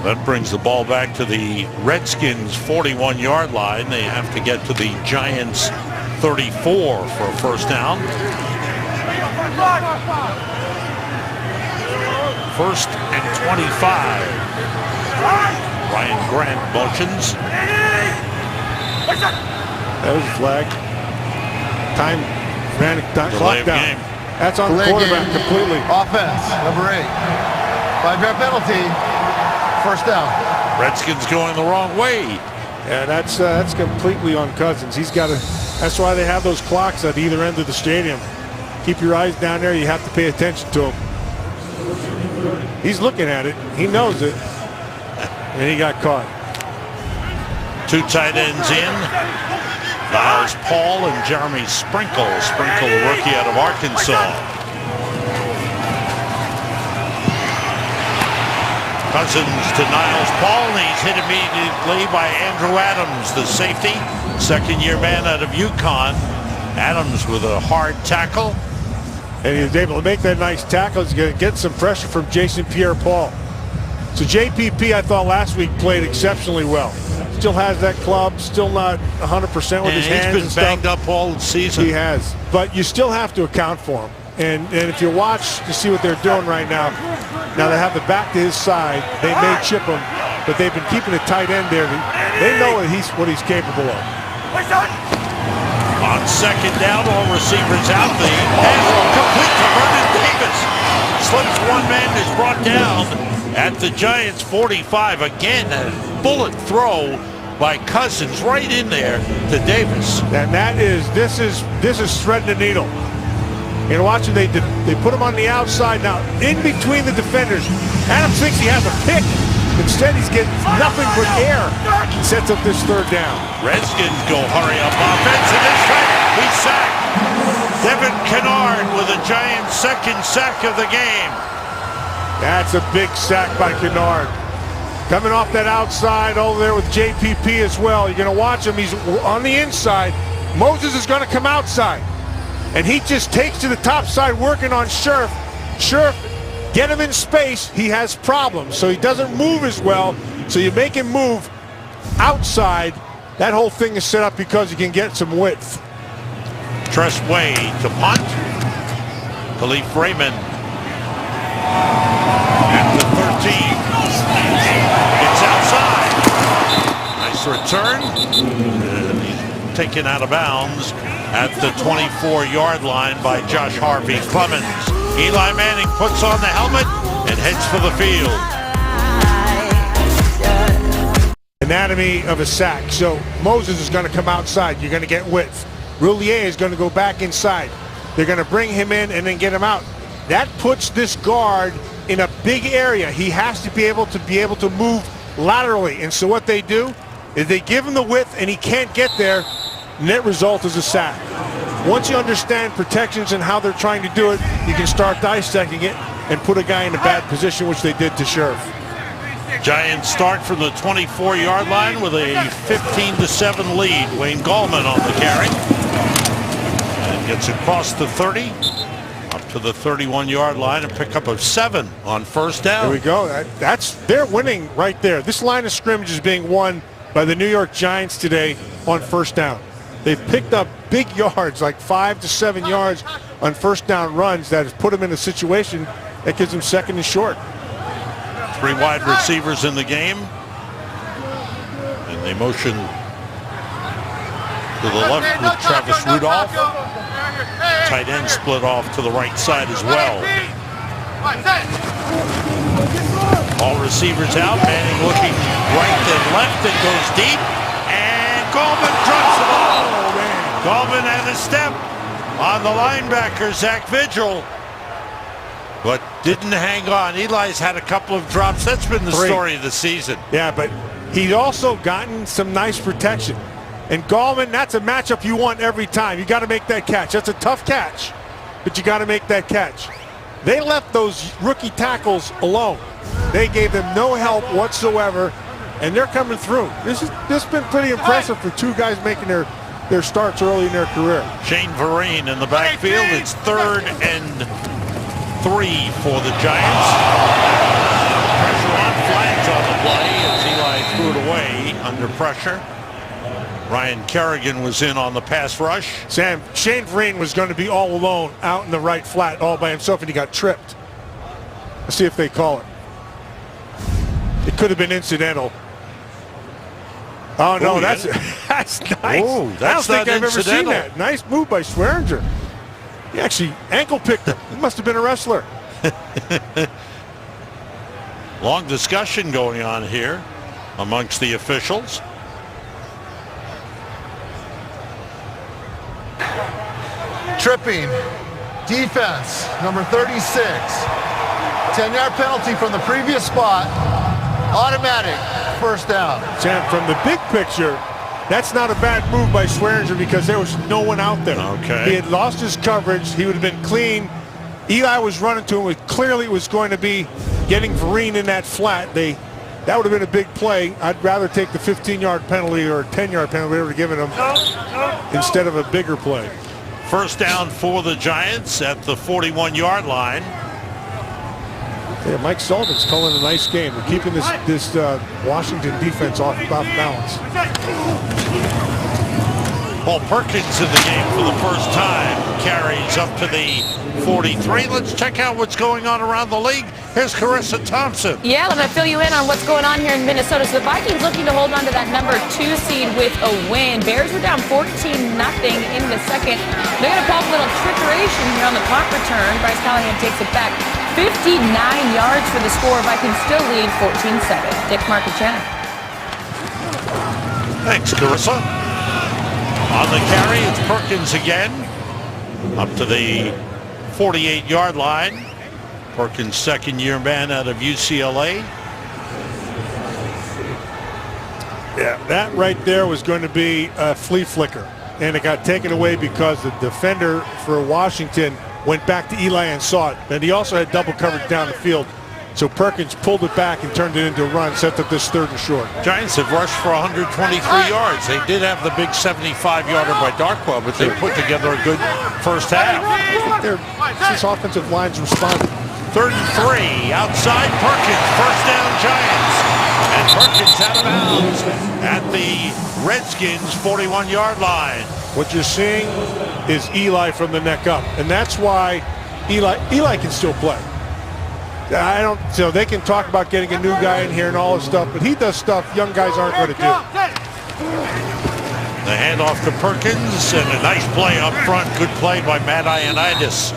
That brings the ball back to the Redskins 41-yard line. They have to get to the Giants 34 for a first down. First and 25. Ryan Grant motions. That was a flag. Time ran Delay clock of down. game. That's on the Delay quarterback game. completely. Offense number 8. 5-yard penalty. First down. Redskins going the wrong way. Yeah, that's completely on Cousins. He's got to. That's why they have those clocks at either end of the stadium. Keep your eyes down there. You have to pay attention to him. He's looking at it. He knows it, and he got caught. Two tight ends in. Niles Paul and Jeremy Sprinkle. Sprinkle, a rookie out of Arkansas. Cousins to Niles Paul, and he's hit immediately by Andrew Adams, the safety. Second-year man out of UConn. Adams with a hard tackle. And he was able to make that nice tackle. He's going to get some pressure from Jason Pierre-Paul. So JPP, I thought last week, played exceptionally well. Still has that club, still not 100% with his hands. He's been banged up all season. He has. But you still have to account for him. And if you watch to see what they're doing right now, now they have the back to his side. They may chip him, but they've been keeping a tight end there. They know what he's capable of. On second down, all receivers out. The pass complete to Vernon Davis. Slips one man, is brought down at the Giants 45. Again, a bullet throw by Cousins right in there to Davis. And this is threading the needle. And watch it, they put him on the outside now, in between the defenders. Adams thinks he has a pick. Instead, he's getting nothing but air. Sets up this third down. Redskins go hurry up offense, and this time he's sacked. Devin Kennard with a Giants' second sack of the game. That's a big sack by Kennard. Coming off that outside over there with JPP as well. You're going to watch him. He's on the inside. Moses is going to come outside. And he just takes to the top side working on Scherf. Scherf, get him in space. He has problems, so he doesn't move as well. So you make him move outside. That whole thing is set up because you can get some width. Tress Way to punt. Khalif Raymond at the 13. It's outside. Nice return. He's taken out of bounds at the 24-yard line by Josh Harvey Clemens. Eli Manning puts on the helmet and heads for the field. Anatomy of a sack. So Moses is going to come outside. You're going to get width. Roulier is going to go back inside. They're going to bring him in and then get him out. That puts this guard in a big area. He has to be able to move laterally. And so what they do is they give him the width and he can't get there. Net result is a sack. Once you understand protections and how they're trying to do it, you can start dissecting it and put a guy in a bad position, which they did to Scherf. Giants start from the 24-yard line with a 15-7 lead. Wayne Gallman on the carry. And gets across the 30, up to the 31-yard line, and pick up of 7 on first down. There we go. They're winning right there. This line of scrimmage is being won by the New York Giants today on first down. They've picked up big yards, like 5 to 7 yards on first down runs that has put them in a situation that gives them second and short. 3 wide receivers in the game. And they motion to the left with Travis Rudolph. Tight end split off to the right side as well. All receivers out. Manning looking right and left and goes deep. And Gallman drops the ball. Gallman had a step on the linebacker, Zach Vigil, but didn't hang on. Eli's had a couple of drops. That's been the story of the season. Yeah, but he's also gotten some nice protection. And Gallman, that's a matchup you want every time. You got to make that catch. That's a tough catch, but you got to make that catch. They left those rookie tackles alone. They gave them no help whatsoever, and they're coming through. This has been pretty impressive for 2 guys making their starts early in their career. Shane Vereen in the backfield. It's 3rd and 3 for the Giants. Pressure on, flags on the play as Eli threw it away under pressure. Ryan Kerrigan was in on the pass rush. Sam, Shane Vereen was going to be all alone out in the right flat all by himself, and he got tripped. Let's see if they call it. It could have been incidental. Oh, no, that's nice. Ooh, that's I don't think I've ever seen incidental. that. Nice move by Swearinger. He actually ankle picked him. He must have been a wrestler. Long discussion going on here amongst the officials. Tripping. Defense, number 36. 10-yard penalty from the previous spot. Automatic. First down. Sam, from the big picture, that's not a bad move by Swearinger because there was no one out there. Okay. He had lost his coverage. He would have been clean. Eli was running to him. It clearly was going to be getting Vereen in that flat. That would have been a big play. I'd rather take the 15-yard penalty or 10-yard penalty, whatever they're giving him, instead of a bigger play. First down for the Giants at the 41-yard line. Yeah, Mike Sullivan's calling a nice game. They're keeping this Washington defense off balance. Paul Perkins in the game for the first time. Carries up to the 43. Let's check out what's going on around the league. Here's Carissa Thompson. Yeah, let me fill you in on what's going on here in Minnesota. So the Vikings looking to hold on to that number 2 seed with a win. Bears were down 14-0 in the second. They're going to pull up a little trickeration here on the punt return. Bryce Callahan takes it back. 59 yards for the score. Vikings still lead 14-7. Dick, Mark, and Shannon. Thanks, Carissa. On the carry, it's Perkins again. Up to the 48-yard line. Perkins, second-year man out of UCLA. Yeah, that right there was going to be a flea flicker. And it got taken away because the defender for Washington went back to Eli and saw it. And he also had double coverage down the field. So Perkins pulled it back and turned it into a run, set up this 3rd and short. Giants have rushed for 123 yards. They did have the big 75-yarder by Darkwa, but they put together a good first half. This offensive line's responded. 3rd and 3, outside Perkins, first down Giants. And Perkins out of bounds at the Redskins 41-yard line. What you're seeing is Eli from the neck up, and that's why Eli can still play. So they can talk about getting a new guy in here and all this stuff, but he does stuff young guys aren't going to do. The handoff to Perkins and a nice play up front. Good play by Matt Ioannidis.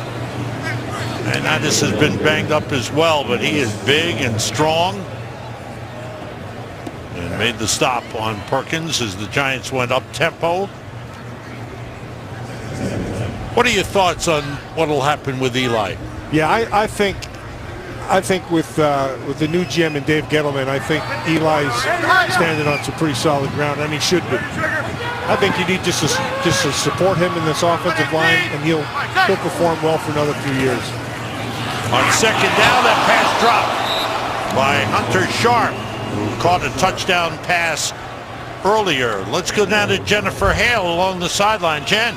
Ioannidis has been banged up as well, but he is big and strong. And made the stop on Perkins as the Giants went up tempo. What are your thoughts on what will happen with Eli? Yeah, I think with the new GM and Dave Gettleman, I think Eli's standing on some pretty solid ground, and he should be. I think you need just to support him in this offensive line, and he'll perform well for another few years. On second down, that pass dropped by Hunter Sharp. who caught a touchdown pass earlier. Let's go down to Jennifer Hale along the sideline. Jen.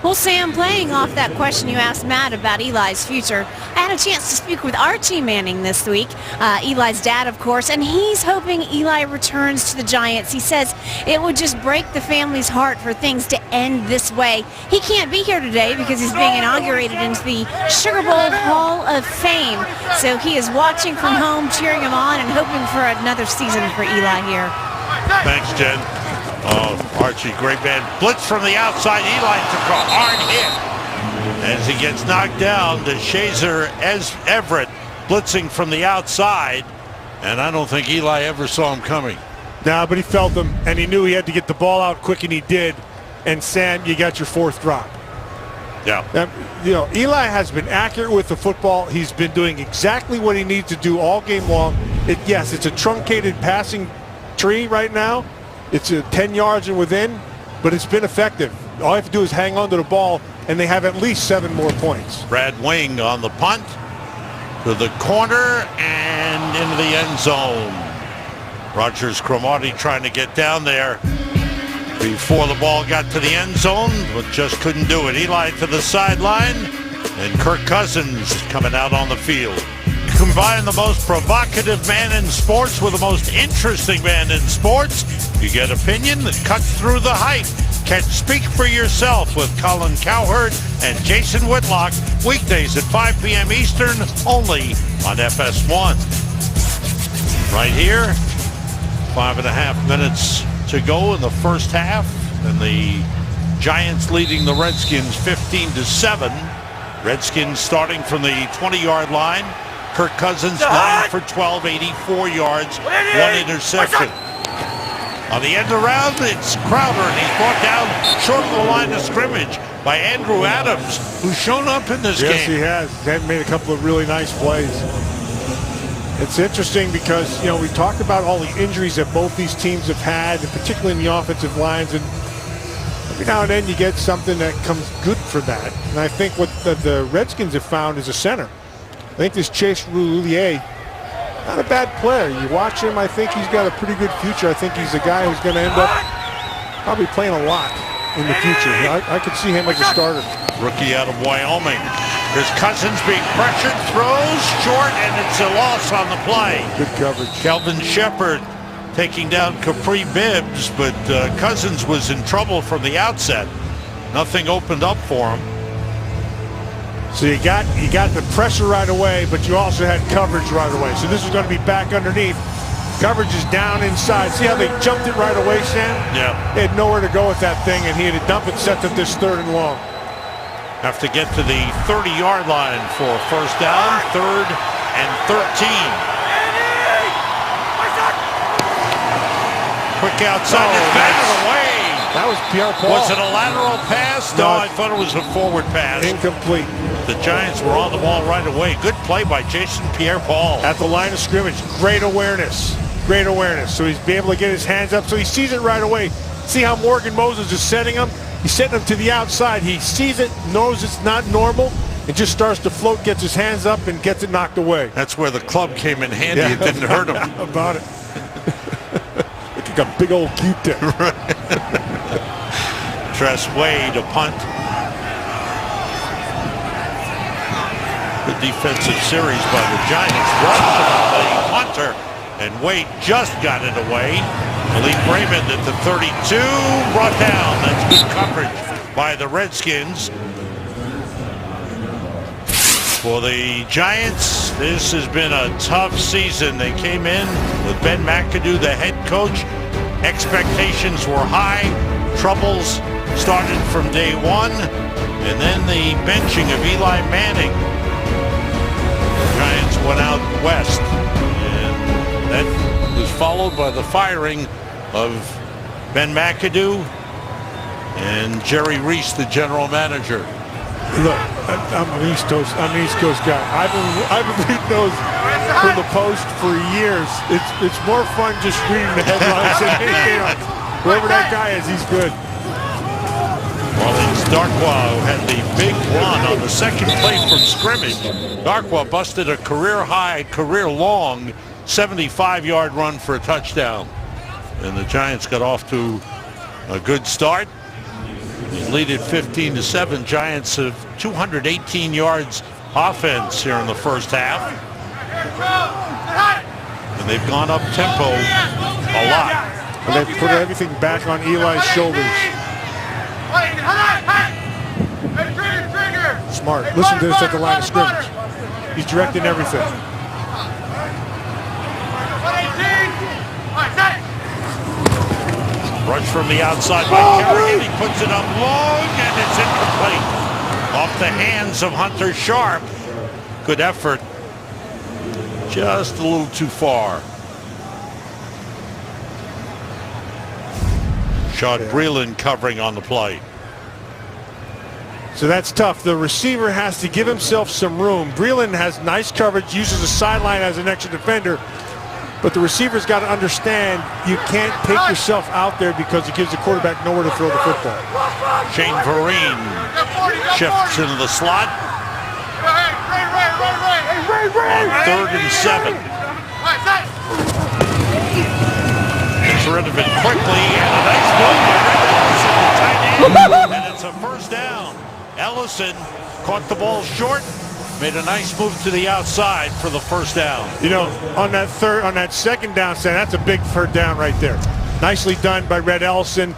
Well, Sam, playing off that question you asked Matt about Eli's future, I had a chance to speak with Archie Manning this week, Eli's dad, of course, and he's hoping Eli returns to the Giants. He says it would just break the family's heart for things to end this way. He can't be here today because he's being inaugurated into the Sugar Bowl Hall of Fame. So he is watching from home, cheering him on, and hoping for another season for Eli here. Thanks, Jen. Oh, Archie, great man. Blitz from the outside. Eli took a hard hit as he gets knocked down to Shazer Everett, blitzing from the outside. And I don't think Eli ever saw him coming. Nah, but he felt them, and he knew he had to get the ball out quick, and he did. And Sam, you got your fourth drop. Yeah. Eli has been accurate with the football. He's been doing exactly what he needs to do all game long. Yes, it's a truncated passing tree right now. It's 10 yards and within, but it's been effective. All you have to do is hang on to the ball, and they have at least 7 more points. Brad Wing on the punt to the corner and into the end zone. Rogers Cromartie trying to get down there before the ball got to the end zone, but just couldn't do it. Eli to the sideline, and Kirk Cousins coming out on the field. Combine the most provocative man in sports with the most interesting man in sports. You get opinion that cuts through the hype. Catch Speak for Yourself with Colin Cowherd and Jason Whitlock weekdays at 5 p.m. Eastern, only on FS1. Right here, 5.5 minutes to go in the first half, and the Giants leading the Redskins 15-7. Redskins starting from the 20-yard line. Kirk Cousins 9 for 12, 84 yards, 1 interception. On the end around, it's Crowder, and he's brought down short of the line of scrimmage by Andrew Adams, who's shown up in this game. Yes, he has. He's made a couple of really nice plays. It's interesting because, we talked about all the injuries that both these teams have had, and particularly in the offensive lines, and every now and then you get something that comes good for that. And I think what the Redskins have found is a center. I think this Chase Roulier, not a bad player. You watch him, I think he's got a pretty good future. I think he's a guy who's going to end up probably playing a lot in the future. I could see him as a starter. Rookie out of Wyoming. There's Cousins being pressured, throws short, and it's a loss on the play. Good coverage. Kelvin Shepard taking down Capri Bibbs, but Cousins was in trouble from the outset. Nothing opened up for him. So you got the pressure right away, but you also had coverage right away. So this is going to be back underneath. Coverage is down inside. See how they jumped it right away, Sam? Yeah. They had nowhere to go with that thing, and he had to dump it, set up this 3rd and long. Have to get to the 30-yard line for a first down, 3rd and 13. Quick outside, it's batted away. That was Pierre Paul. Was it a lateral pass? No, I thought it was a forward pass. Incomplete. The Giants were on the ball right away. Good play by Jason Pierre-Paul. At the line of scrimmage, great awareness. Great awareness. So he's be able to get his hands up. So he sees it right away. See how Morgan Moses is setting him? He's setting him to the outside. He sees it, knows it's not normal, and just starts to float, gets his hands up, and gets it knocked away. That's where the club came in handy. It didn't hurt him. How about it? Like a big old Q-tip. Tress Way to punt. Good defensive series by the Giants. Rush on the punter, and Wade just got it away. Malik Raymond at the 32, brought down. That's good coverage by the Redskins. For the Giants, this has been a tough season. They came in with Ben McAdoo, the head coach. Expectations were high. Troubles started from day one. And then the benching of Eli Manning. The Giants went out west. And that was followed by the firing of Ben McAdoo and Jerry Reese, the general manager. Look, I'm an East Coast guy. I've been reading those from the Post for years. It's more fun just reading the headlines than anything else. Whoever that guy is, he's good. Well, it's Darkwa who had the big run on the second play from scrimmage. Darkwa busted a career-high, career-long 75-yard run for a touchdown. And the Giants got off to a good start. They lead it 15-7. Giants have 218 yards offense here in the first half. And they've gone up tempo a lot. And they've put everything back on Eli's shoulders. Smart. Listen to this at the line of scrimmage. He's directing everything. Rush from the outside by Kerrigan. He puts it up long, and it's incomplete. Off the hands of Hunter Sharp. Good effort. Just a little too far. Sean Breland covering on the play. So that's tough. The receiver has to give himself some room. Breland has nice coverage, uses the sideline as an extra defender. But the receiver's got to understand you can't take yourself out there because it gives the quarterback nowhere to throw the football. Shane Vereen shifts into the slot. On 3rd and 7. Gets rid of it quickly, and a nice move by Red Ellison, the tight end, and it's a first down. Ellison caught the ball short, made a nice move to the outside for the first down. You know, on that second down, that's a big third down right there. Nicely done by Red Ellison,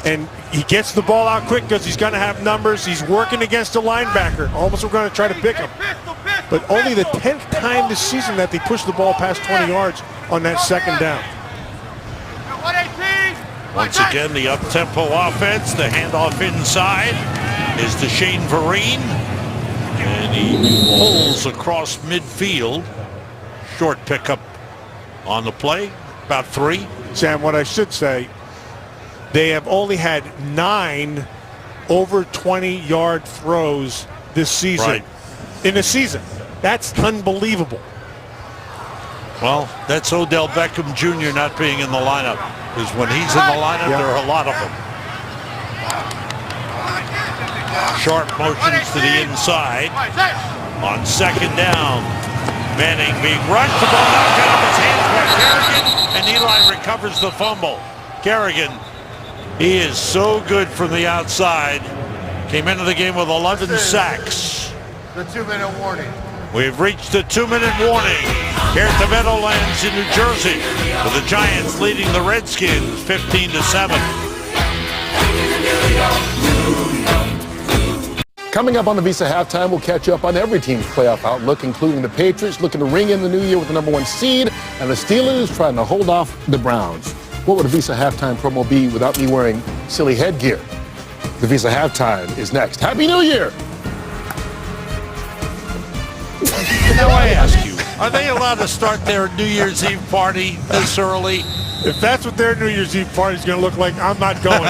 and he gets the ball out quick because he's going to have numbers. He's working against a linebacker. Almost we're going to try to pick him. But only the 10th time this season that they pushed the ball past 20 yards on that second down. Once again, the up-tempo offense, the handoff inside is to Shane Vereen. And he pulls across midfield. Short pickup on the play, about 3. Sam, what I should say, they have only had 9 over 20-yard throws this season. Right. In a season. That's unbelievable. Well, that's Odell Beckham Jr. not being in the lineup. Because when he's in the lineup, there are a lot of them. Sharp motions to the inside. On 2nd down, Manning being rushed. The ball knocked out of his hands by Kerrigan, and Eli recovers the fumble. Kerrigan, he is so good from the outside. Came into the game with 11 sacks. The 2-minute warning. We've reached the 2-minute warning here at the Meadowlands in New Jersey, with the Giants leading the Redskins 15-7. Coming up on the Visa Halftime, we'll catch you up on every team's playoff outlook, including the Patriots looking to ring in the new year with the #1 seed, and the Steelers trying to hold off the Browns. What would a Visa Halftime promo be without me wearing silly headgear? The Visa Halftime is next. Happy New Year! Now I ask you, are they allowed to start their New Year's Eve party this early? If that's what their New Year's Eve party is going to look like, I'm not going.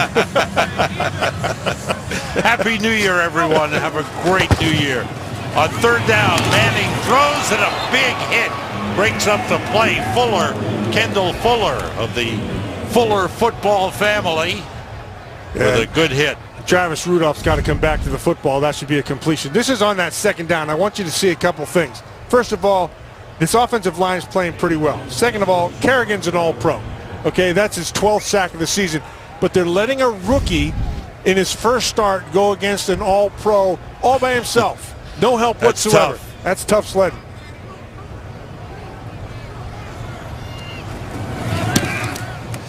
Happy New Year, everyone. Have a great New Year. On 3rd down, Manning throws and a big hit. Breaks up the play. Kendall Fuller of the Fuller football family with a good hit. Travis Rudolph's got to come back to the football. That should be a completion. This is on that 2nd down. I want you to see a couple things. First of all, this offensive line is playing pretty well. Second of all, Kerrigan's an all-pro. Okay, that's his 12th sack of the season. But they're letting a rookie in his first start go against an all-pro all by himself. No help whatsoever. Tough. That's tough sledding.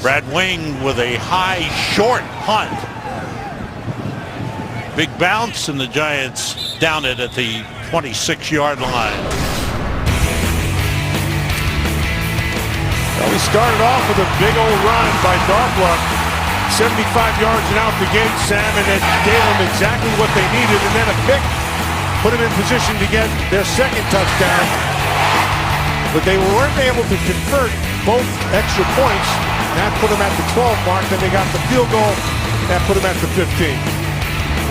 Brad Wing with a high, short punt. Big bounce, and the Giants down it at the 26-yard line. Well, we started off with a big old run by Darkluck. 75 yards and out the gate, Sam, and it gave them exactly what they needed, and then a pick put them in position to get their 2nd touchdown. But they weren't able to convert both extra points. That put them at the 12 mark. Then they got the field goal. That put them at the 15.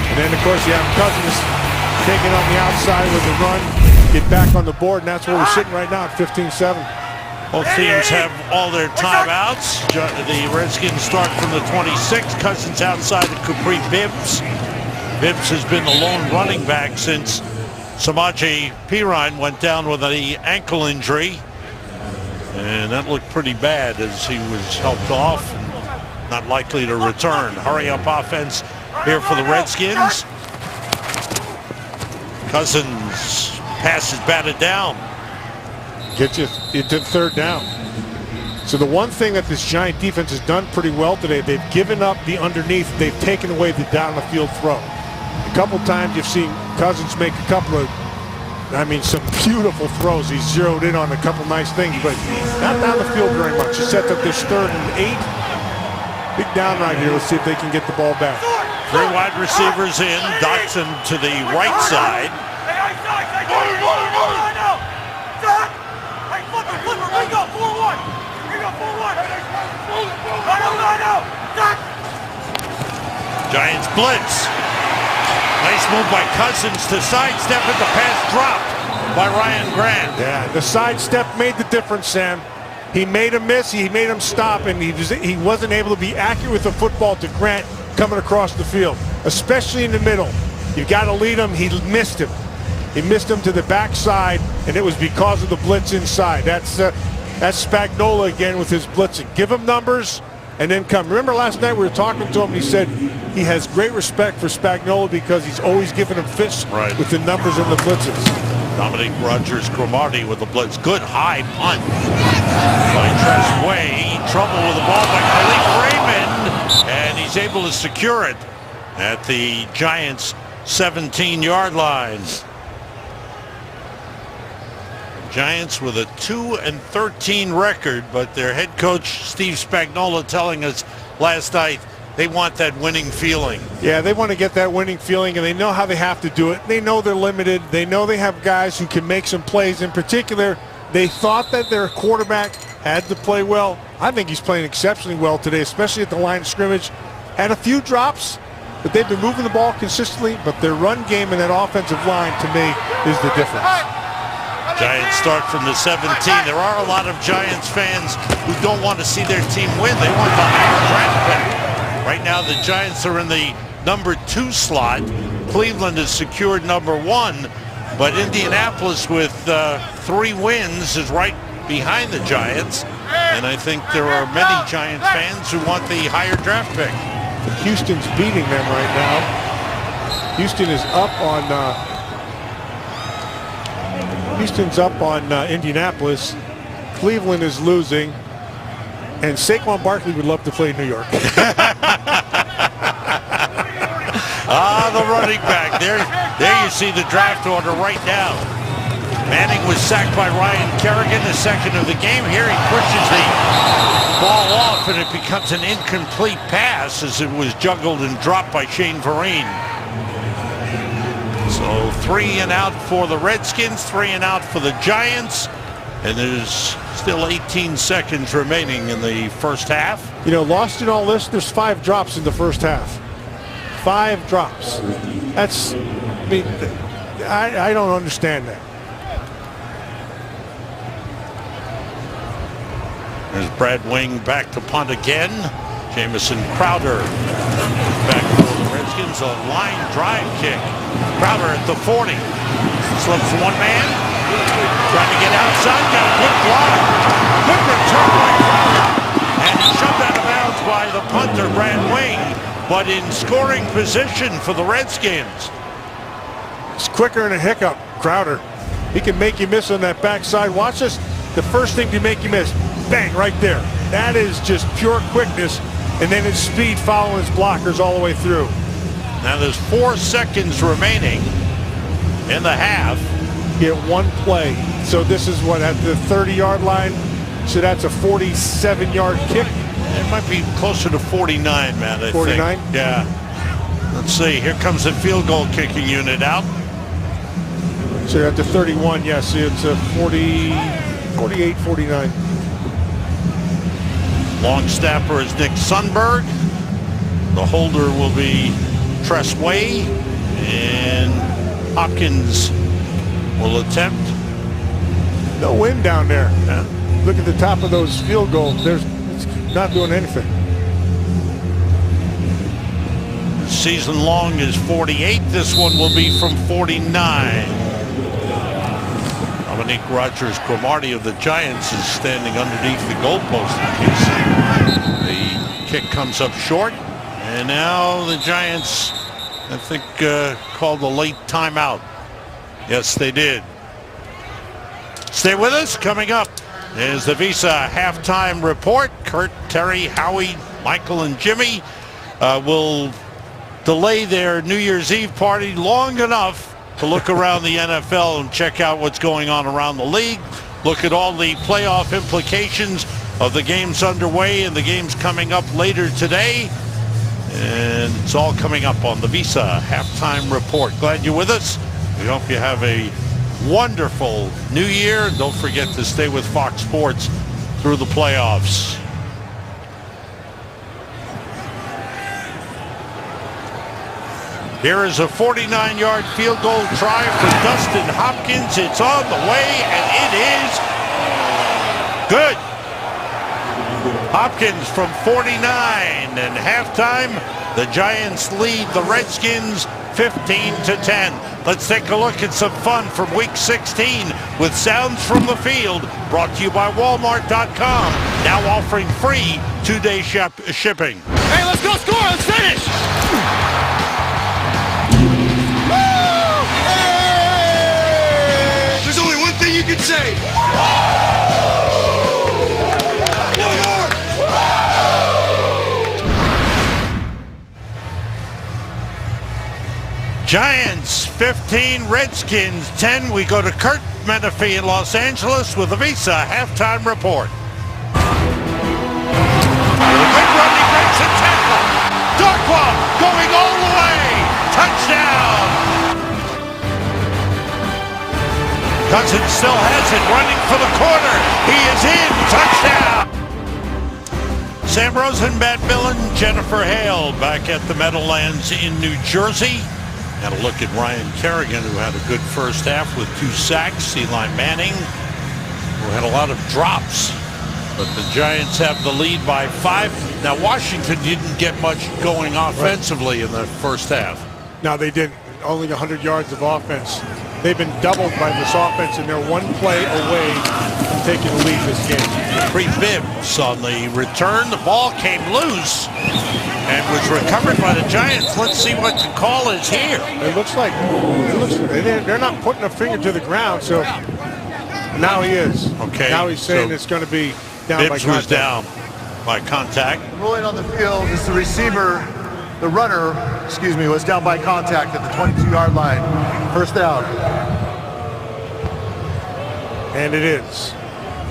And then, of course, you have Cousins taking on the outside with a run, get back on the board, and that's where we're sitting right now at 15-7. Both teams have all their timeouts. The Redskins start from the 26. Cousins outside to Capri Bibbs. Bibbs has been the lone running back since Samaje Perine went down with an ankle injury. And that looked pretty bad as he was helped off and not likely to return. Hurry up offense here for the Redskins. Cousins passes batted down. Get you into third down. So the one thing that this Giant defense has done pretty well today, they've given up the underneath. They've taken away the down the field throw. A couple times you've seen Cousins make a couple of, some beautiful throws. He's zeroed in on a couple nice things, but not down the field very much. He sets up this 3rd and 8. Big down right here. Let's see if they can get the ball back. 3 wide receivers in. Dotson to the right side. Giants blitz. Nice move by Cousins to sidestep it. The pass dropped by Ryan Grant. Yeah, the sidestep made the difference, Sam. He made him miss, he made him stop, and he wasn't able to be accurate with the football to Grant coming across the field, especially in the middle. You got to lead him. He missed him. He missed him to the backside, and it was because of the blitz inside. That's Spagnuolo again with his blitzing. Give him numbers and then come. Remember last night we were talking to him, and he said he has great respect for Spagnuolo because he's always giving him fits with the numbers and the blitzes. Dominic Rodgers-Cromartie with the blitz. Good high punt by Tressway. Trouble with the ball by Khalif Raymond, and he's able to secure it at the Giants' 17-yard line. Giants with a 2-13 record, but their head coach Steve Spagnuolo telling us last night they want that winning feeling. Yeah, they want to get that winning feeling, and they know how they have to do it. They know they're limited. They know they have guys who can make some plays. In particular, they thought that their quarterback had to play well. I think he's playing exceptionally well today, especially at the line of scrimmage. Had a few drops, but they've been moving the ball consistently, but their run game and that offensive line, to me, is the difference. Giants start from the 17. There are a lot of Giants fans who don't want to see their team win. They want the higher draft pick. Right now, the Giants are in the number 2 slot. Cleveland has secured number 1, but Indianapolis with 3 wins is right behind the Giants. And I think there are many Giant fans who want the higher draft pick. Houston's beating them right now. Houston is up on Indianapolis. Cleveland is losing, and Saquon Barkley would love to play in New York. The running back. There you see the draft order right now. Manning was sacked by Ryan Kerrigan, the second of the game. Here he pushes the ball off, and it becomes an incomplete pass as it was juggled and dropped by Shane Vereen. So 3 and out for the Redskins, 3 and out for the Giants, and there's still 18 seconds remaining in the first half. You know, lost in all this, there's 5 drops in the first half. 5 drops. That's, I don't understand that. There's Brad Wing back to punt again. Jamison Crowder back for the Redskins. A line drive kick. Crowder at the 40. Slips one man. Trying to get outside. Got a good block. Good return by Crowder. And shoved out of bounds by the punter, Brad Wing. But in scoring position for the Redskins. It's quicker than a hiccup, Crowder. He can make you miss on that backside. Watch this. The first thing to make you miss. Bang, right there. That is just pure quickness. And then his speed following his blockers all the way through. Now there's 4 seconds remaining in the half. Get one play. So this is what, at the 30-yard line? So that's a 47-yard kick? It might be closer to 49, man, I 49? think. Yeah. Let's see. Here comes the field goal kicking unit out. So you're at the 31. Yes, it's a 48, 49. Long snapper is Nick Sundberg. The holder will be Tressway, and Hopkins will attempt. No wind down there. Yeah. Look at the top of those field goals. It's not doing anything. Season long is 48. This one will be from 49. Dominique Rogers-Cromartie of the Giants is standing underneath the goalpost in case the kick comes up short. And now the Giants, I think, called a late timeout. Yes, they did. Stay with us. Coming up is the Visa halftime report. Kurt, Terry, Howie, Michael, and Jimmy will delay their New Year's Eve party long enough to look around the NFL and check out what's going on around the league. Look at all the playoff implications of the games underway and the games coming up later today. And it's all coming up on the Visa halftime report. Glad you're with us. We hope you have a wonderful new year. Don't forget to stay with Fox Sports through the playoffs. Here is a 49-yard field goal try for Dustin Hopkins. It's on the way, and it is good. Hopkins from 49, and halftime, the Giants lead the Redskins 15-10. Let's take a look at some fun from Week 16 with Sounds from the Field, brought to you by Walmart.com, now offering free 2-day shipping. Hey, let's go score. Let's finish. There's only one thing you can say. Giants 15, Redskins 10. We go to Kurt Menefee in Los Angeles with the Visa halftime report. A good run, he breaks a tackle. Darkwa going all the way. Touchdown. Cousins still has it, running for the corner. He is in. Touchdown. Sam Rosen, Matt Millen, Jennifer Hale back at the Meadowlands in New Jersey. Had a look at Ryan Kerrigan, who had a good first half with 2 sacks. Eli Manning, who had a lot of drops. But the Giants have the lead by 5. Now, Washington didn't get much going offensively in the first half. No, they didn't. Only 100 yards of offense. They've been doubled by this offense, and they're one play away from taking the lead this game. 3 Bibbs on the return. The ball came loose and was recovered by the Giants. Let's see what the call is here. It looks like they're not putting a finger to the ground, so now he is. Okay. Now he's saying so it's going to be down by Bibbs contact. was down by contact. Rolling on the field is the receiver. The runner, was down by contact at the 22-yard line. First down. And it is.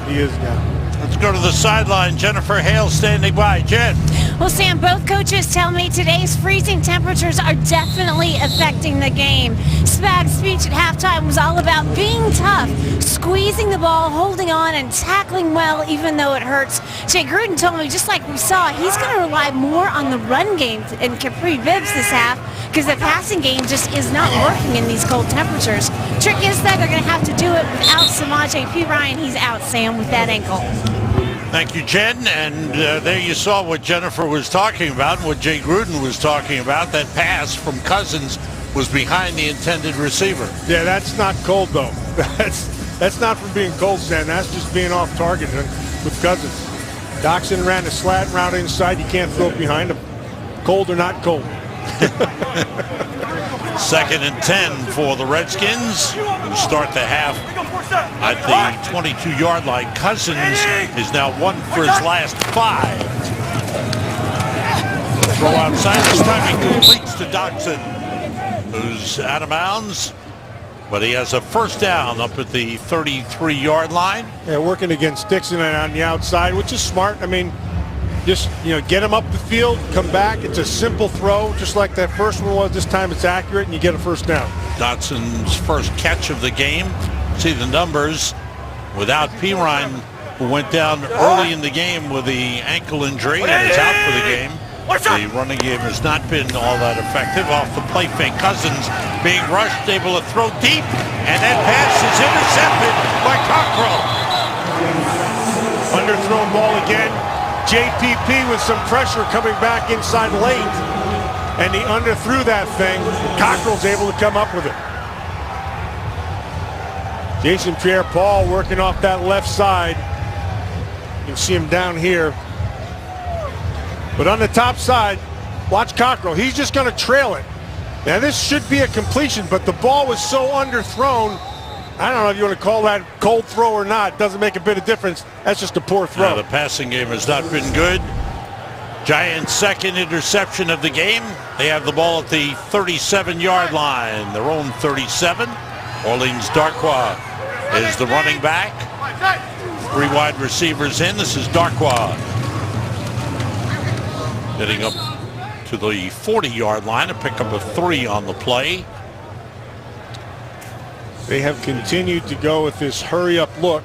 He is down. Let's go to the sideline. Jennifer Hale standing by. Jen. Well, Sam, both coaches tell me today's freezing temperatures are definitely affecting the game. Spag's speech at halftime was all about being tough, squeezing the ball, holding on, and tackling well even though it hurts. Jay Gruden told me, just like we saw, he's going to rely more on the run game and Capri Bibbs this half because the passing game just is not working in these cold temperatures. Trick is that they're going to have to do it without Samaje Perine. He's out, Sam, with that ankle. Thank you, Jen. And there you saw what Jennifer was talking about and what Jay Gruden was talking about. That pass from Cousins was behind the intended receiver. Yeah, that's not cold, though. That's not from being cold, Sam. That's just being off target with Cousins. Doxson ran a slant route inside. You can't throw it behind him. Cold or not cold. 2nd and 10 for the Redskins, who start the half at the 22-yard line. Cousins is now 1 for his last 5. Throw outside. This time he completes to Doxson, who's out of bounds. But he has a first down up at the 33-yard line. Yeah, working against Dixon and on the outside, which is smart. I mean, just, get him up the field, come back. It's a simple throw, just like that first one was. This time it's accurate, and you get a first down. Dotson's first catch of the game. See the numbers without Perine, who went down early in the game with the ankle injury and is out for the game. The running game has not been all that effective. Off the play fake, Cousins being rushed, able to throw deep, and that pass is intercepted by Cockrell. Underthrown ball again. JPP with some pressure coming back inside late, and he underthrew that thing. Cockrell's able to come up with it. Jason Pierre-Paul working off that left side. You can see him down here. But on the top side, watch Cockrell. He's just going to trail it. Now this should be a completion, but the ball was so underthrown. I don't know if you want to call that cold throw or not. Doesn't make a bit of difference. That's just a poor throw. The passing game has not been good. Giants' second interception of the game. They have the ball at the 37-yard line, their own 37. Orleans Darkwa is the running back. 3 wide receivers in. This is Darkwa getting up to the 40-yard line, a pickup of 3 on the play. They have continued to go with this hurry-up look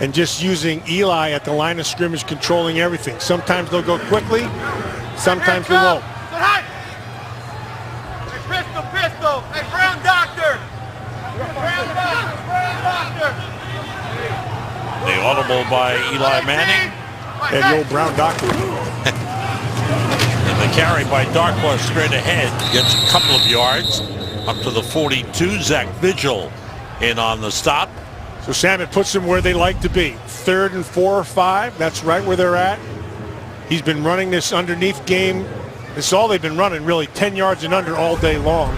and just using Eli at the line of scrimmage, controlling everything. Sometimes they'll go quickly, sometimes they won't. Hey, pistol. Hey, Brown Doctor. Brown Doctor. The audible by Eli Manning. And the old Brown Doctor. And the carry by Darkwa straight ahead gets a couple of yards up to the 42. Zach Vigil in on the stop. So Sam, it puts them where they like to be. 3rd and 4 or 5. That's right where they're at. He's been running this underneath game. This is all they've been running, really, 10 yards and under all day long.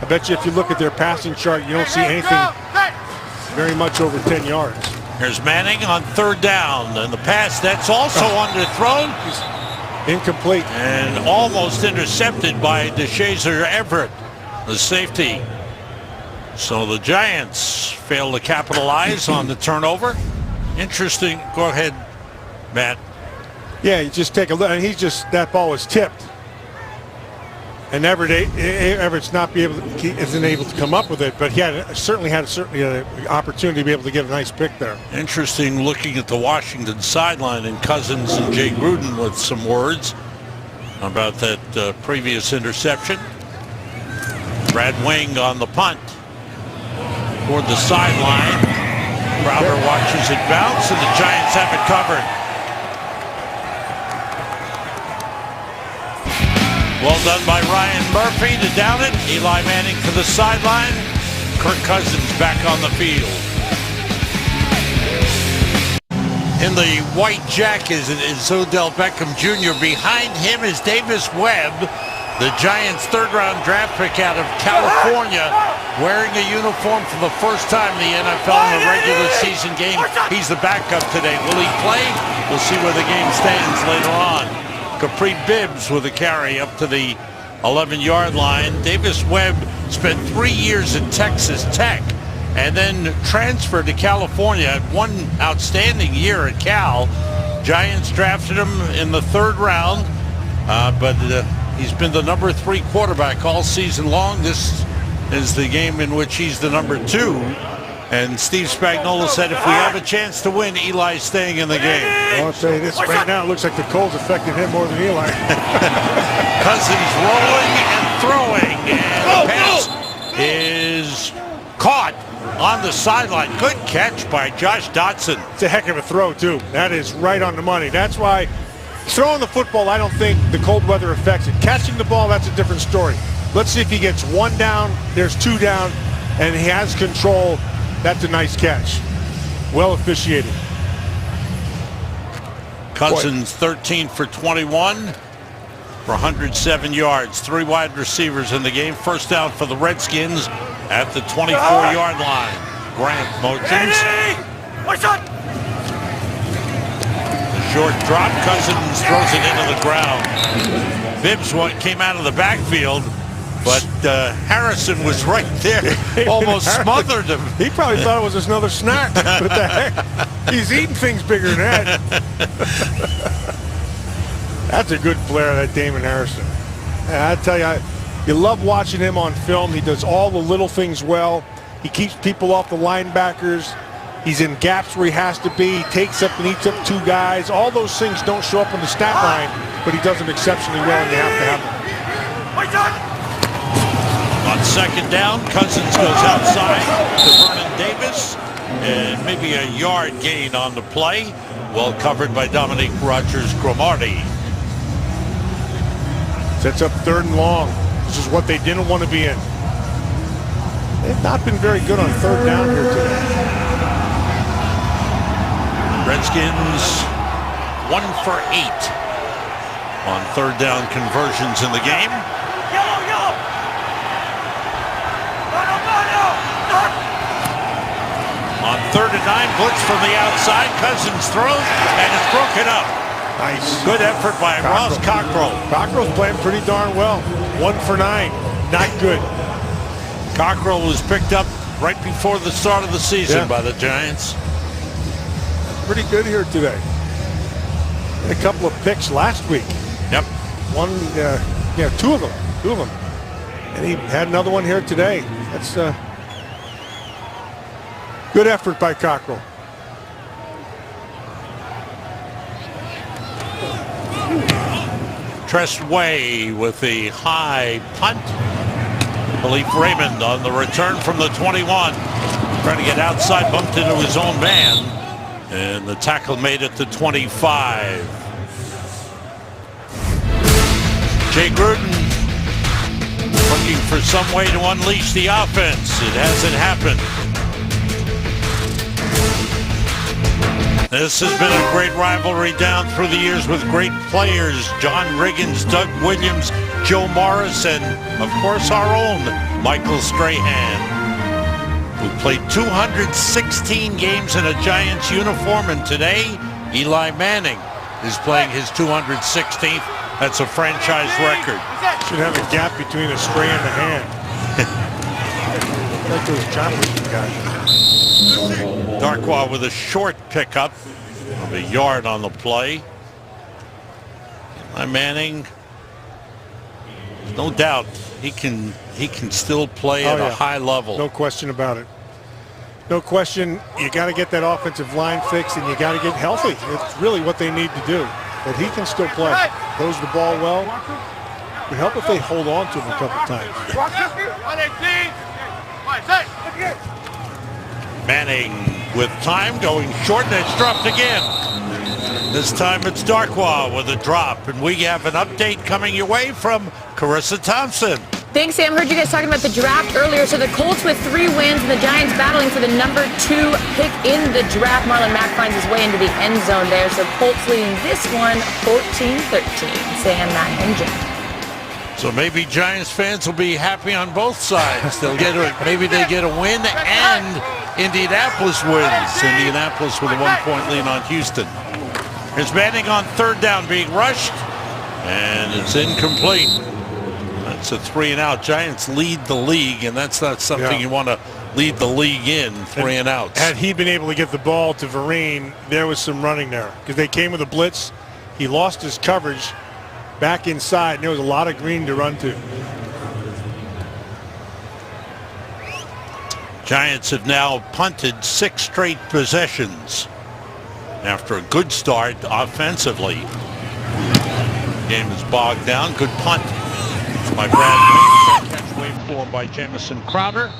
I bet you if you look at their passing chart, you don't see anything very much over 10 yards. Here's Manning on 3rd down. And the pass, that's also underthrown. Incomplete. And almost intercepted by DeShazer Everett, the safety. So the Giants fail to capitalize on the turnover. Interesting. Go ahead, Matt. Yeah, you just take a look. And that ball was tipped. And Everett's isn't able to come up with it, but he certainly had an opportunity to be able to get a nice pick there. Interesting looking at the Washington sideline, and Cousins and Jay Gruden with some words about that previous interception. Brad Wing on the punt toward the sideline. Crowder watches it bounce, and the Giants have it covered. Well done by Ryan Murphy to down it. Eli Manning to the sideline. Kirk Cousins back on the field. In the white jacket is Odell Beckham Jr. Behind him is Davis Webb, the Giants' 3rd-round draft pick out of California, wearing a uniform for the first time in the NFL in a regular season game. He's the backup today. Will he play? We'll see where the game stands later on. Capri Bibbs with a carry up to the 11-yard line. Davis Webb spent 3 years at Texas Tech and then transferred to California. Had one outstanding year at Cal. Giants drafted him in the 3rd round, but he's been the number 3 quarterback all season long. This is the game in which he's the number 2. And Steve Spagnuolo said if we have a chance to win, Eli's staying in the game. Well, I'll tell you this, right now it looks like the cold's affected him more than Eli. Cousins rolling and throwing, and the pass is caught on the sideline. Good catch by Josh Dotson. It's a heck of a throw, too. That is right on the money. That's why throwing the football, I don't think the cold weather affects it. Catching the ball, that's a different story. Let's see if he gets 1 down, there's 2 down, and he has control. That's a nice catch. Well officiated. Cousins 13 for 21 for 107 yards. 3 wide receivers in the game. First down for the Redskins at the 24-yard line. Grant motions. The short drop. Cousins throws it into the ground. Bibbs came out of the backfield, but Harrison was right there. Almost smothered him. He probably thought it was just another snack. What the heck? He's eating things bigger than that. That's a good player, that Damon Harrison. And I tell you, you love watching him on film. He does all the little things well. He keeps people off the linebackers. He's in gaps where he has to be. He takes up and eats up 2 guys. All those things don't show up on the stat line, but he does them exceptionally well, and you have to have them. On 2nd down, Cousins goes outside to Vernon Davis, and maybe a yard gain on the play. Well covered by Dominique Rodgers-Cromartie. Sets up 3rd and long. This is what they didn't want to be in. They've not been very good on third down here today. Redskins 1 for 8 on third down conversions in the game. On 3rd and 9, blitz from the outside. Cousins throws and it's broken up. Nice. Good effort by Ross Cockrell. Cockrell's playing pretty darn well. 1 for 9. Not good. Cockrell was picked up right before the start of the season by the Giants. Pretty good here today. Had a couple of picks last week. Yep. One, two of them. And he had another one here today. That's good effort by Cockrell. Trestway with the high punt. Khalif Raymond on the return from the 21. Trying to get outside, bumped into his own man. And the tackle made it to 25. Jay Gruden looking for some way to unleash the offense. It hasn't happened. This has been a great rivalry down through the years with great players. John Riggins, Doug Williams, Joe Morris, and of course our own Michael Strahan, who played 216 games in a Giants uniform, and today Eli Manning is playing his 216th. That's a franchise record. Should have a gap between a stray and the hand. Like those choppers you got. Darkwa with a short pickup of a yard on the play. Eli Manning, no doubt he can still play at a high level. No question about it. No question. You got to get that offensive line fixed, and you got to get healthy. It's really what they need to do. But he can still play. Throws the ball well. It would help if they hold on to him a couple times. Manning with time going short, and it's dropped again. This time it's Darkwa with a drop, and we have an update coming your way from Carissa Thompson. Thanks, Sam. Heard you guys talking about the draft earlier. So the Colts with 3 wins and the Giants battling for the number 2 pick in the draft. Marlon Mack finds his way into the end zone there. So Colts leading this one 14-13. Sam, Matt, and Jim. So maybe Giants fans will be happy on both sides. They'll get maybe they get a win and Indianapolis wins. Indianapolis with a 1-point lead on Houston. Here's Manning on 3rd down being rushed, and it's incomplete. It's a 3-and-out. Giants lead the league, and that's not something you want to lead the league in, 3-and-outs. Had he been able to get the ball to Vereen, there was some running there because they came with a blitz. He lost his coverage back inside, and there was a lot of green to run to. Giants have now punted 6 straight possessions after a good start offensively. Game is bogged down. Good punt by Brad Wayne. Catch wave form by Jamison Crowder.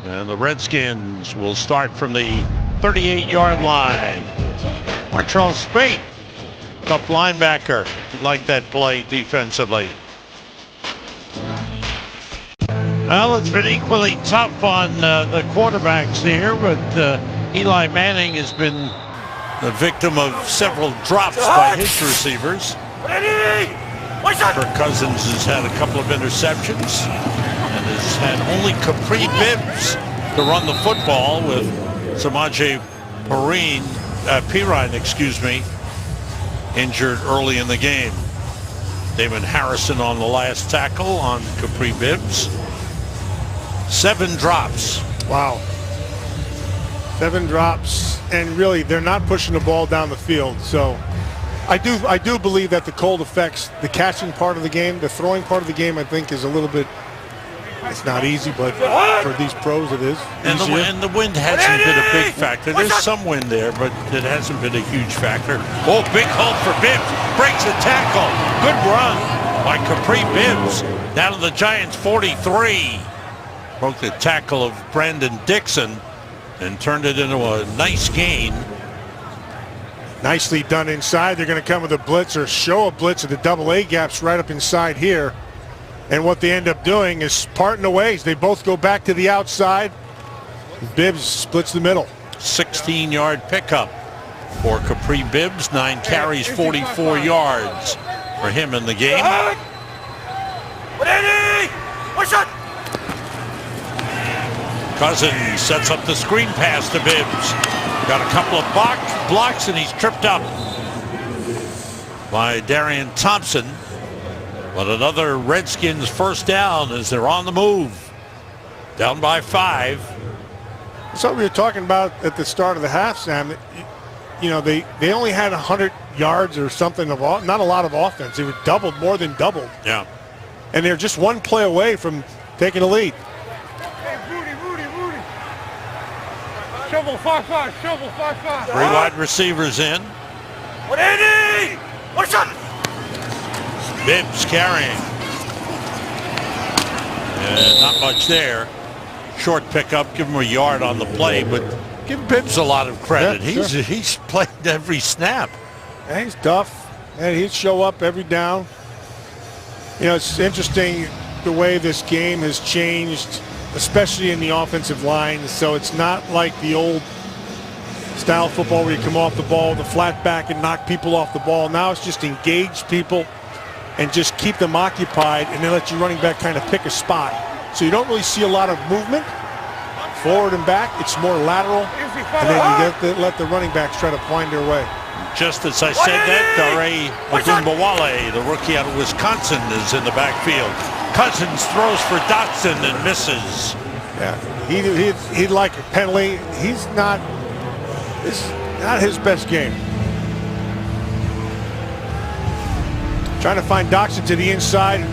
And the Redskins will start from the 38-yard line. Martrell Spate, tough linebacker. Like that play defensively. Well, it's been equally tough on the quarterbacks here, but Eli Manning has been the victim of several drops by his receivers. Kirk Cousins has had a couple of interceptions and has had only Capri Bibbs to run the football, with Samaje Perine, injured early in the game. Damon Harrison on the last tackle on Capri Bibbs. 7 drops. Wow. 7 drops, and really they're not pushing the ball down the field. So I do believe that the cold affects the catching part of the game. The throwing part of the game, I think, is a little bit, it's not easy, but for these pros it is. And the wind hasn't been a big factor. There's some wind there, but it hasn't been a huge factor. Oh, big hold for Bibbs. Breaks a tackle. Good run by Capri Bibbs. Down to the Giants 43. Broke the tackle of Brandon Dixon and turned it into a nice gain. Nicely done inside. They're going to come with a blitz or show a blitz at the double A gaps right up inside here. And what they end up doing is parting the ways. They both go back to the outside. Bibbs splits the middle. 16-yard pickup for Capri Bibbs. 9 carries, 44 yards for him in the game. Cousins sets up the screen pass to Bibbs. Got a couple of blocks, and he's tripped up by Darian Thompson. But another Redskins first down as they're on the move. Down by 5. So we were talking about at the start of the half, Sam. You know, they only had 100 yards or something of not a lot of offense. They were doubled, more than doubled. Yeah. And they're just one play away from taking the lead. Shovel 5-5, shovel 5-5. 3 wide receivers in. Bibbs carrying. And not much there. Short pickup, give him a yard on the play, but give Bibbs a lot of credit. Yeah, sure. He's played every snap. Yeah, he's tough, and he'd show up every down. You know, it's interesting the way this game has changed, especially in the offensive line. So it's not like the old style football where you come off the ball with a flat back and knock people off the ball. Now it's just engage people and just keep them occupied, and then let your running back kind of pick a spot. So you don't really see a lot of movement forward and back. It's more lateral, and then you let the running backs try to find their way. Just as I said that, Dare Ogunbowale, the rookie out of Wisconsin, is in the backfield. Cousins throws for Dotson and misses. Yeah, he'd like a penalty. This is not his best game. Trying to find Dotson to the inside.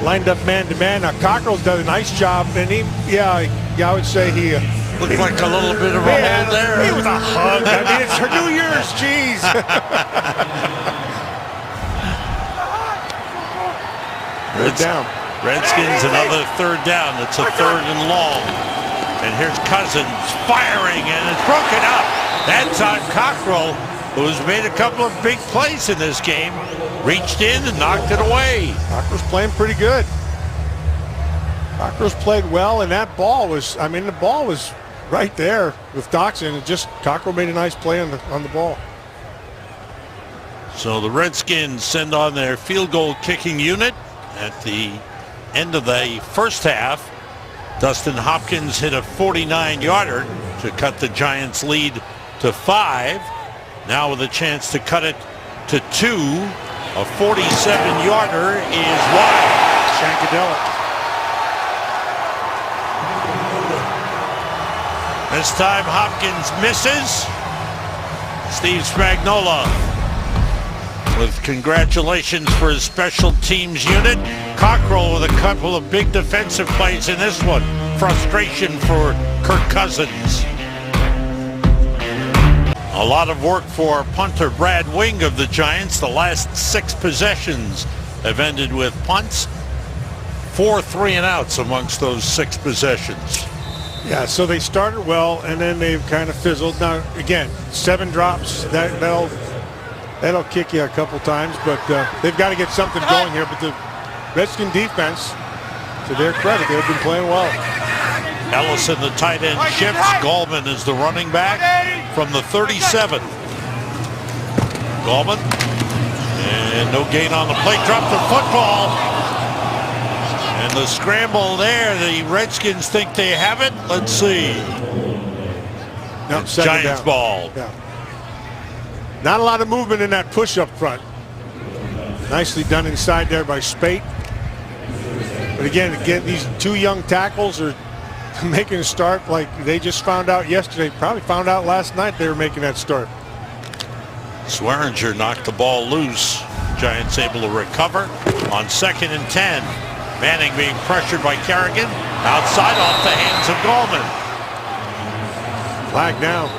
Lined up man-to-man. Now, Cockrell's done a nice job, and I would say he looked like a little bit of a hold there. It was a hug. I mean, it's her New Year's, jeez. Redskins, another third down. It's a 3rd and long. And here's Cousins firing, and it's broken up. That time, Cockrell, who's made a couple of big plays in this game, reached in and knocked it away. Cockrell's playing pretty good. Cockrell's played well, and that ball was, the ball was right there with Dotson. Just Cockrell made a nice play on the ball. So the Redskins send on their field goal kicking unit at the end of the first half. Dustin Hopkins hit a 49-yarder to cut the Giants' lead to 5. Now with a chance to cut it to 2. A 47-yarder is wide. Shankadelic. This time Hopkins misses. Steve Spagnuolo with congratulations for his special teams unit. Cockrell with a couple of big defensive plays in this one. Frustration for Kirk Cousins. A lot of work for punter Brad Wing of the Giants. The last 6 possessions have ended with punts. 4 3-and-outs amongst those 6 possessions. Yeah, so they started well, and then they've kind of fizzled. Now, again, 7 drops. That'll kick you a couple times, but they've got to get something going here. But the Redskin defense, to their credit, they've been playing well. Ellison, the tight end, shifts. Gallman is the running back from the 37. Gallman, and no gain on the play. Drop the football. And the scramble there, the Redskins think they have it. Let's see. No, it's Giants down. Ball. Yeah. Not a lot of movement in that push up front. Nicely done inside there by Spate. But again, these 2 young tackles are making a start like they just found out yesterday. Probably found out last night they were making that start. Swearinger knocked the ball loose. Giants able to recover on 2nd and 10. Manning being pressured by Kerrigan. Outside off the hands of Gallman. Flag down.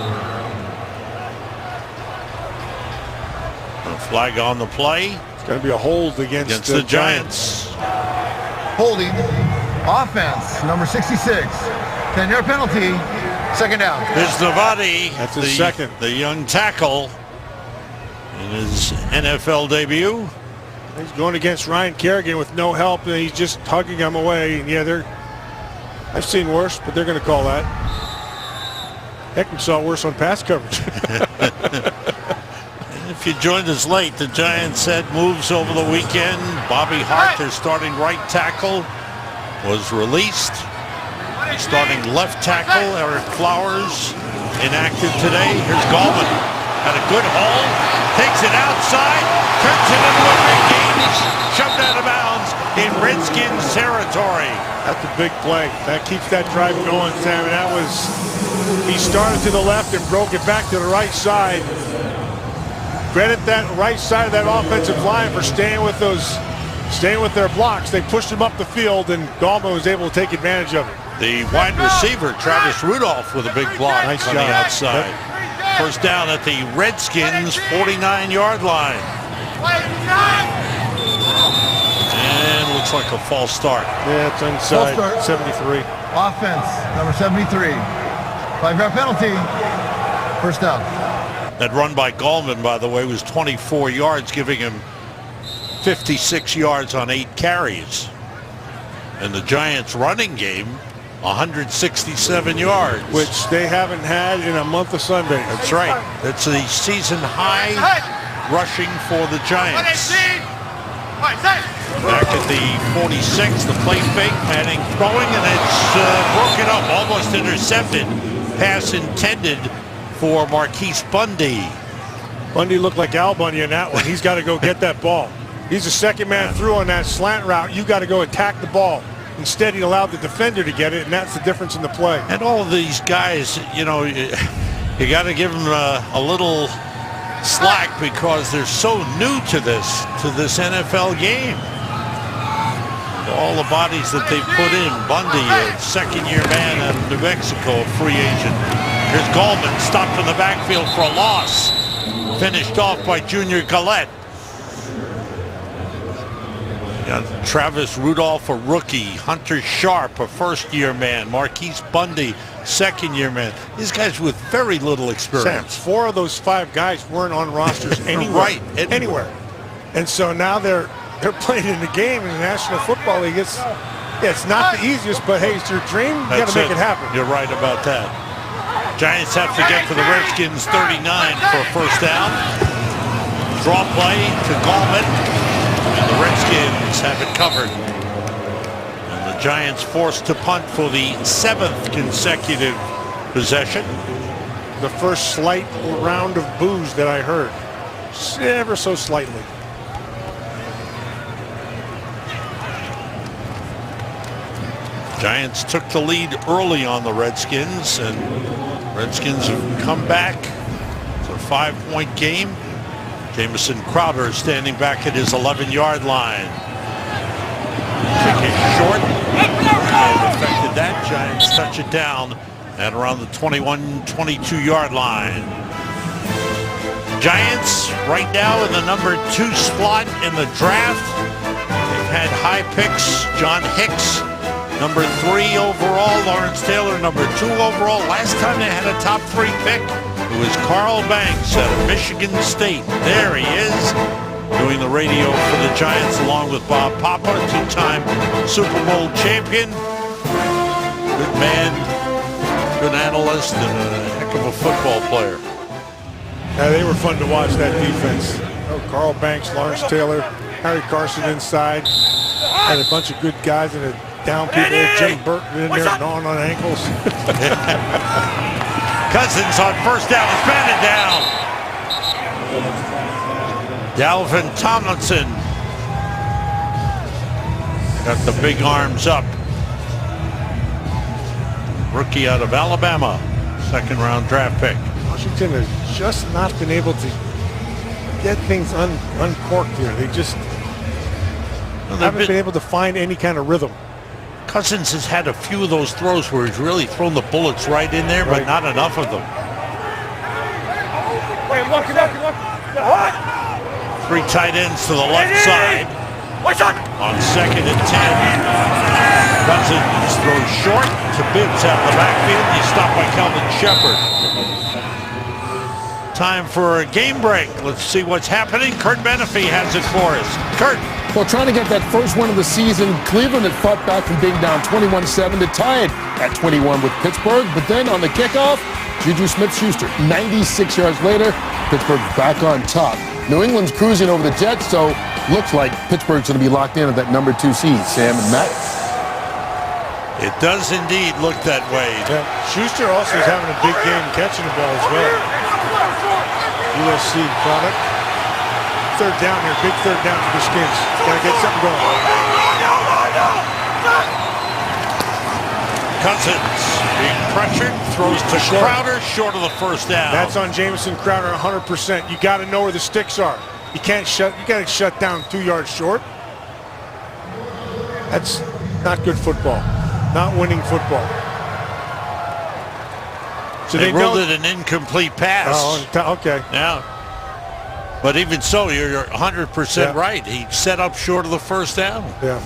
A flag on the play. It's going to be a hold against the Giants. Holding. Offense, number 66. 10-yard penalty. 2nd down. Here's Navati. That's his second. The young tackle in his NFL debut. He's going against Ryan Kerrigan with no help, and he's just hugging him away. And yeah, I've seen worse, but they're going to call that. Heck, we saw worse on pass coverage. If you joined us late, the Giants had moves over the weekend. Bobby Hart, their starting right tackle, was released. Starting left tackle, Eric Flowers, inactive today. Here's Gallman. Had a good hold. Takes it outside. Turns it into a big game. He's shoved out of bounds in Redskins territory. That's a big play. That keeps that drive going, Sam. And that was, he started to the left and broke it back to the right side. Credit that right side of that offensive line for staying with their blocks. They pushed him up the field, and Gallman was able to take advantage of it. The wide receiver, Travis Rudolph, with a big block Nice on job. the outside. First down at the Redskins 49-yard line. And looks like a false start. Yeah, it's inside. False start. 73. Offense, number 73. 5-yard penalty. First down. That run by Gallman, by the way, was 24 yards, giving him 56 yards on 8 carries. And the Giants' running game, 167 yards. Which they haven't had in a month of Sundays. That's right. That's the season high rushing for the Giants. Back at the 46, the play fake, Manning throwing, and it's broken up, almost intercepted. Pass intended for Marquise Bundy. Bundy looked like Al Bundy in that one. He's got to go get that ball. He's the second man through on that slant route. You got to go attack the ball. Instead, he allowed the defender to get it, and that's the difference in the play. And all of these guys, you know, you got to give them a little slack because they're so new to this NFL game. All the bodies that they put in. Bundy, a second-year man out of New Mexico, a free agent. Here's Gallman, stopped in the backfield for a loss. Finished off by Junior Gillette. Travis Rudolph, a rookie. Hunter Sharp, a first-year man. Marquise Bundy, second-year man. These guys with very little experience. Sam, 4 of those 5 guys weren't on rosters anywhere. Right. Anywhere. And so now they're playing in the game in the National Football League. It's not the easiest, but hey, it's your dream. You got to make it happen. You're right about that. Giants have to get to the Redskins 39 for a first down. Draw play to Gallman. And the Redskins have it covered. And the Giants forced to punt for the 7th consecutive possession. The first slight round of boos that I heard. Ever so slightly. Giants took the lead early on the Redskins, and Redskins have come back. It's a 5-point game. Jamison Crowder standing back at his 11-yard line. Kick it short. And affected that. Giants touch it down at around the 21-22-yard line. Giants right now in the number 2 spot in the draft. They've had high picks. John Hicks, number 3 overall. Lawrence Taylor, number 2 overall. Last time they had a top 3 pick, it was Carl Banks out of Michigan State. There he is, doing the radio for the Giants along with Bob Papa, 2-time Super Bowl champion. Good man, good analyst, and a heck of a football player. Yeah, they were fun to watch, that defense. Oh, Carl Banks, Lawrence Taylor, Harry Carson inside. Had a bunch of good guys and down people. Jim Burton in there gnawing on ankles. Cousins on first down is batted down. Dalvin Tomlinson got the big arms up. Rookie out of Alabama, 2nd-round draft pick. Washington has just not been able to get things uncorked here. They just haven't been able to find any kind of rhythm. Cousins has had a few of those throws where he's really thrown the bullets right in there, but not enough of them. Look. 3 tight ends to the left side. On 2nd and 10. Cousins throws short to Bibbs out of the backfield. He's stopped by Calvin Shepard. Time for a game break. Let's see what's happening. Kurt Menefee has it for us. Kurt. Well, trying to get that first win of the season, Cleveland had fought back from being down 21-7 to tie it at 21 with Pittsburgh. But then on the kickoff, Juju Smith-Schuster, 96 yards later, Pittsburgh back on top. New England's cruising over the Jets, so looks like Pittsburgh's going to be locked in at that number 2 seed. Sam and Matt? It does indeed look that way. Yeah. Schuster also is having a big game catching the ball as well. USC product. Third down here, big third down for the Skins. Got to get something going. Cousins being pressured, throws to Crowder, short of the first down. That's on Jamison Crowder 100%. You got to know where the sticks are. You got to shut down 2 yards short. That's not good football. Not winning football. So they ruled it an incomplete pass. Oh, okay. Yeah. But even so, you're 100% right. He set up short of the first down. Yeah.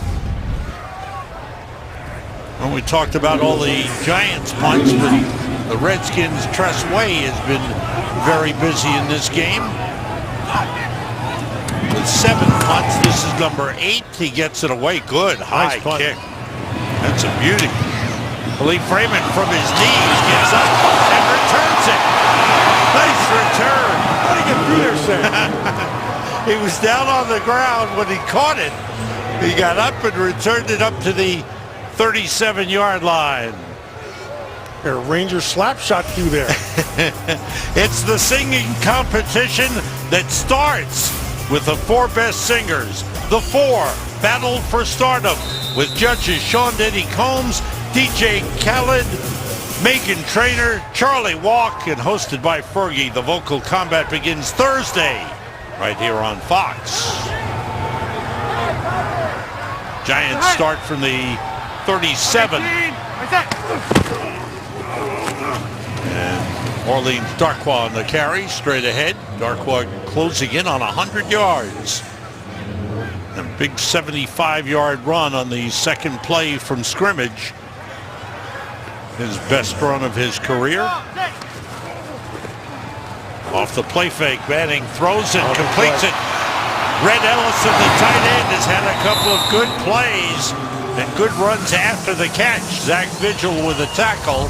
When we talked about all the Giants punts, but the Redskins' Tress Way has been very busy in this game. With 7 punts, this is number 8. He gets it away. Good high kick. That's a beauty. Lee Freeman from his knees gets up and returns it. Nice return. How did he get through there, Sam? He was down on the ground when he caught it. He got up and returned it up to the 37-yard line. A Ranger slap shot through there. It's the singing competition that starts with the 4 best singers. The 4 battled for stardom with judges Sean Diddy Combs, DJ Khaled, Megan Trainor, Charlie Walk, and hosted by Fergie. The vocal combat begins Thursday right here on Fox. Giants start from the 37. And Orleans Darkwa on the carry, straight ahead. Darkwa closing in on 100 yards. A big 75-yard run on the second play from scrimmage. His best run of his career. Off the play fake, Manning throws it, completes it. Red Ellison, the tight end, has had a couple of good plays and good runs after the catch. Zach Vigil with a tackle.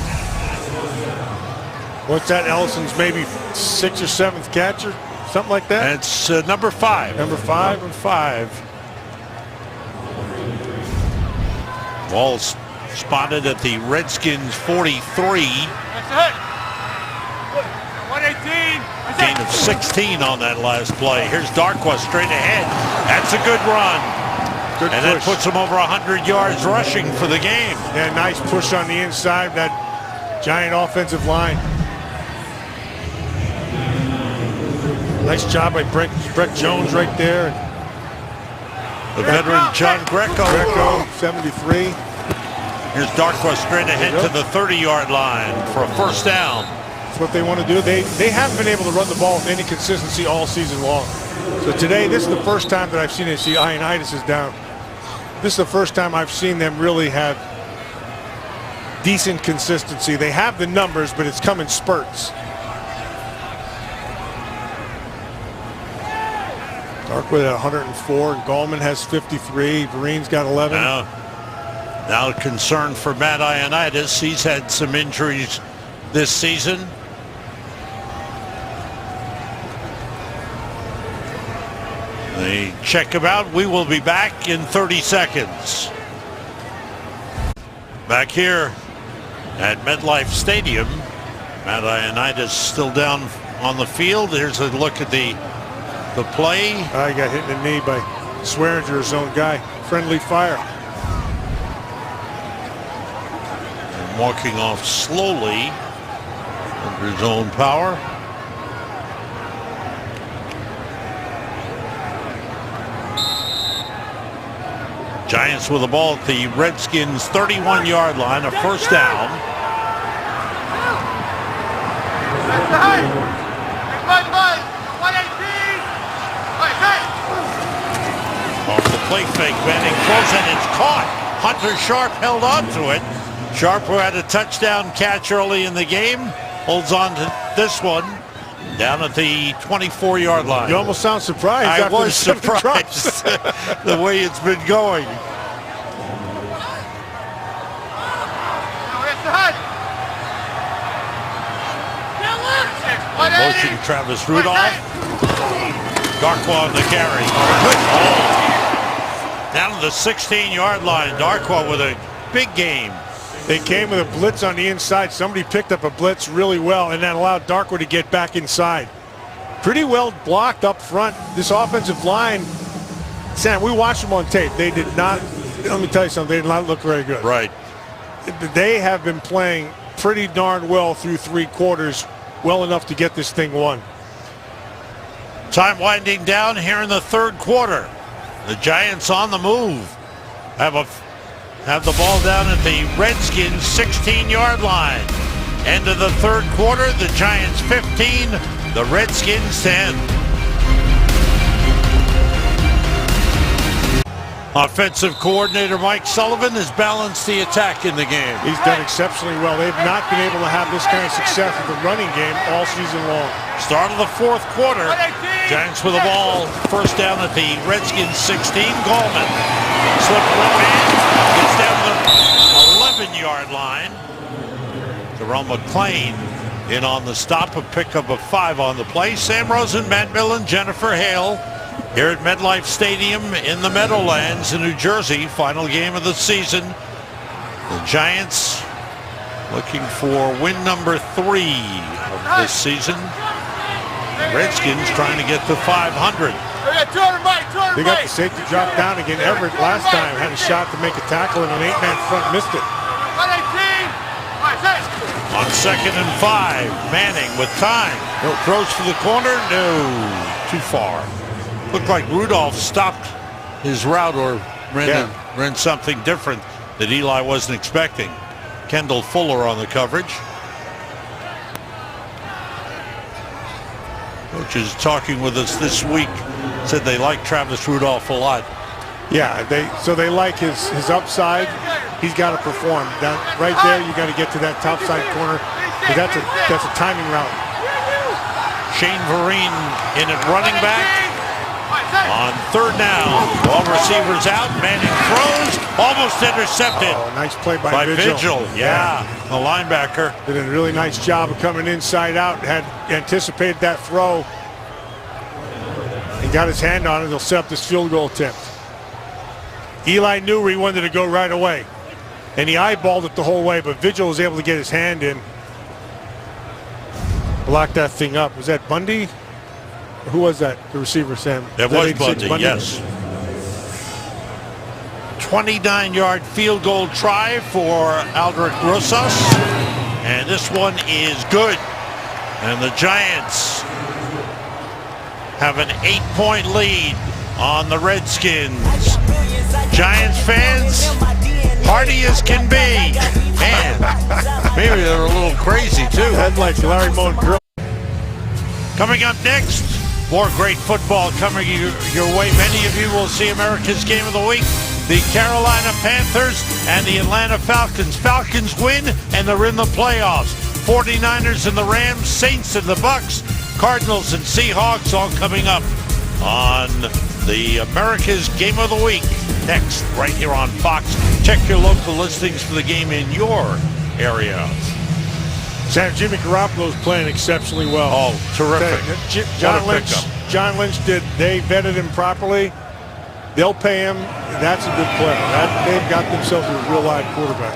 What's that? Ellison's maybe 6th or 7th catcher, something like that. It's number 5. Number 5. Number 5. Ball's spotted at the Redskins 43. That's it. 118. Gain of 16 on that last play. Here's Darkwa straight ahead. That's a good run. Good and push. that puts him over 100 yards rushing for the game. Yeah, nice push on the inside, that Giant offensive line. Nice job by Brett Jones right there. The veteran John Greco. 73. Here's Darkwa straight ahead to the 30-yard line for a first down. That's what they want to do. They haven't been able to run the ball with any consistency all season long. So today, this is the first time that I've seen it. See, Ioannidis is down. This is the first time I've seen them really have decent consistency. They have the numbers, but it's come in spurts. Darkwood at 104, and Gallman has 53. Vereen's got 11. Now concern for Matt Ioannidis. He's had some injuries this season. They check him out. We will be back in 30 seconds. Back here at MetLife Stadium. Matt Ioannidis still down on the field. Here's a look at the play. He got hit in the knee by Swearinger, his own guy. Friendly fire. And walking off slowly under his own power. Giants with the ball at the Redskins 31-yard line, a first down. Off the play fake, Manning throws and it's caught. Hunter Sharp held on to it. Sharp, who had a touchdown catch early in the game, holds on to this one. down at the 24-yard line. You almost sound surprised. I after was the 7 drops. surprised the way it's been going. Motion Travis Rudolph. Darkwa on the carry. Good ball. Down to the 16-yard line. Darkwa with a big game. They came with a blitz on the inside. Somebody picked up a blitz really well, and that allowed Darkwa to get back inside. Pretty well blocked up front. This offensive line, Sam, we watched them on tape. They did not, let me tell you something, they did not look very good. Right. They have been playing pretty darn well through 3 quarters, well enough to get this thing won. Time winding down here in the 3rd quarter. The Giants on the move. Have the ball down at the Redskins 16-yard line. End of the 3rd quarter, the Giants 15, the Redskins 10. Offensive coordinator Mike Sullivan has balanced the attack in the game. He's done exceptionally well. They've not been able to have this kind of success with the running game all season long. Start of the 4th quarter. Giants with the ball. First down at the Redskins 16. Gallman slipped one man. Gets down to the 11-yard line. Jerome McClain in on the stop. A pickup of 5 on the play. Sam Rosen, Matt Millen, Jennifer Hale here at MetLife Stadium in the Meadowlands in New Jersey. Final game of the season. The Giants looking for win number 3 of this season. The Redskins trying to get to 500. They got the safety drop down again. Everett last time had a shot to make a tackle and an 8-man front missed it. On 2nd and 5, Manning with time. No throws to the corner. No, too far. Looked like Rudolph stopped his route or ran something different that Eli wasn't expecting. Kendall Fuller on the coverage. Coach is talking with us this week. Said they like Travis Rudolph a lot. Yeah, they like his upside. He's got to perform. Right there, you got to get to that top side corner. That's a timing route. Shane Vereen in at running back. On 3rd down, all receivers out. Manning throws, almost intercepted. Oh, nice play by Vigil. Yeah, the linebacker did a really nice job of coming inside out. Had anticipated that throw. He got his hand on it. He'll set up this field goal attempt. Eli knew where he wanted to go right away, and he eyeballed it the whole way, but Vigil was able to get his hand in. Block that thing up. Was that Bundy? Who was that? The receiver, Sam? That was Bundy, yes. 29-yard field goal try for Aldrich Rosas. And this one is good. And the Giants have an 8-point lead on the Redskins. Giants fans, hardy as can be. Man, maybe they're a little crazy, too. That's like Larry Moe. Coming up next, more great football coming your way. Many of you will see America's Game of the Week. The Carolina Panthers and the Atlanta Falcons. Falcons win, and they're in the playoffs. 49ers and the Rams, Saints and the Bucks, Cardinals and Seahawks all coming up on the America's Game of the Week. Next, right here on Fox. Check your local listings for the game in your area. Sam, Jimmy Garoppolo's playing exceptionally well. Oh, terrific. John Lynch they vetted him properly. They'll pay him. That's a good player. They've got themselves a real live quarterback.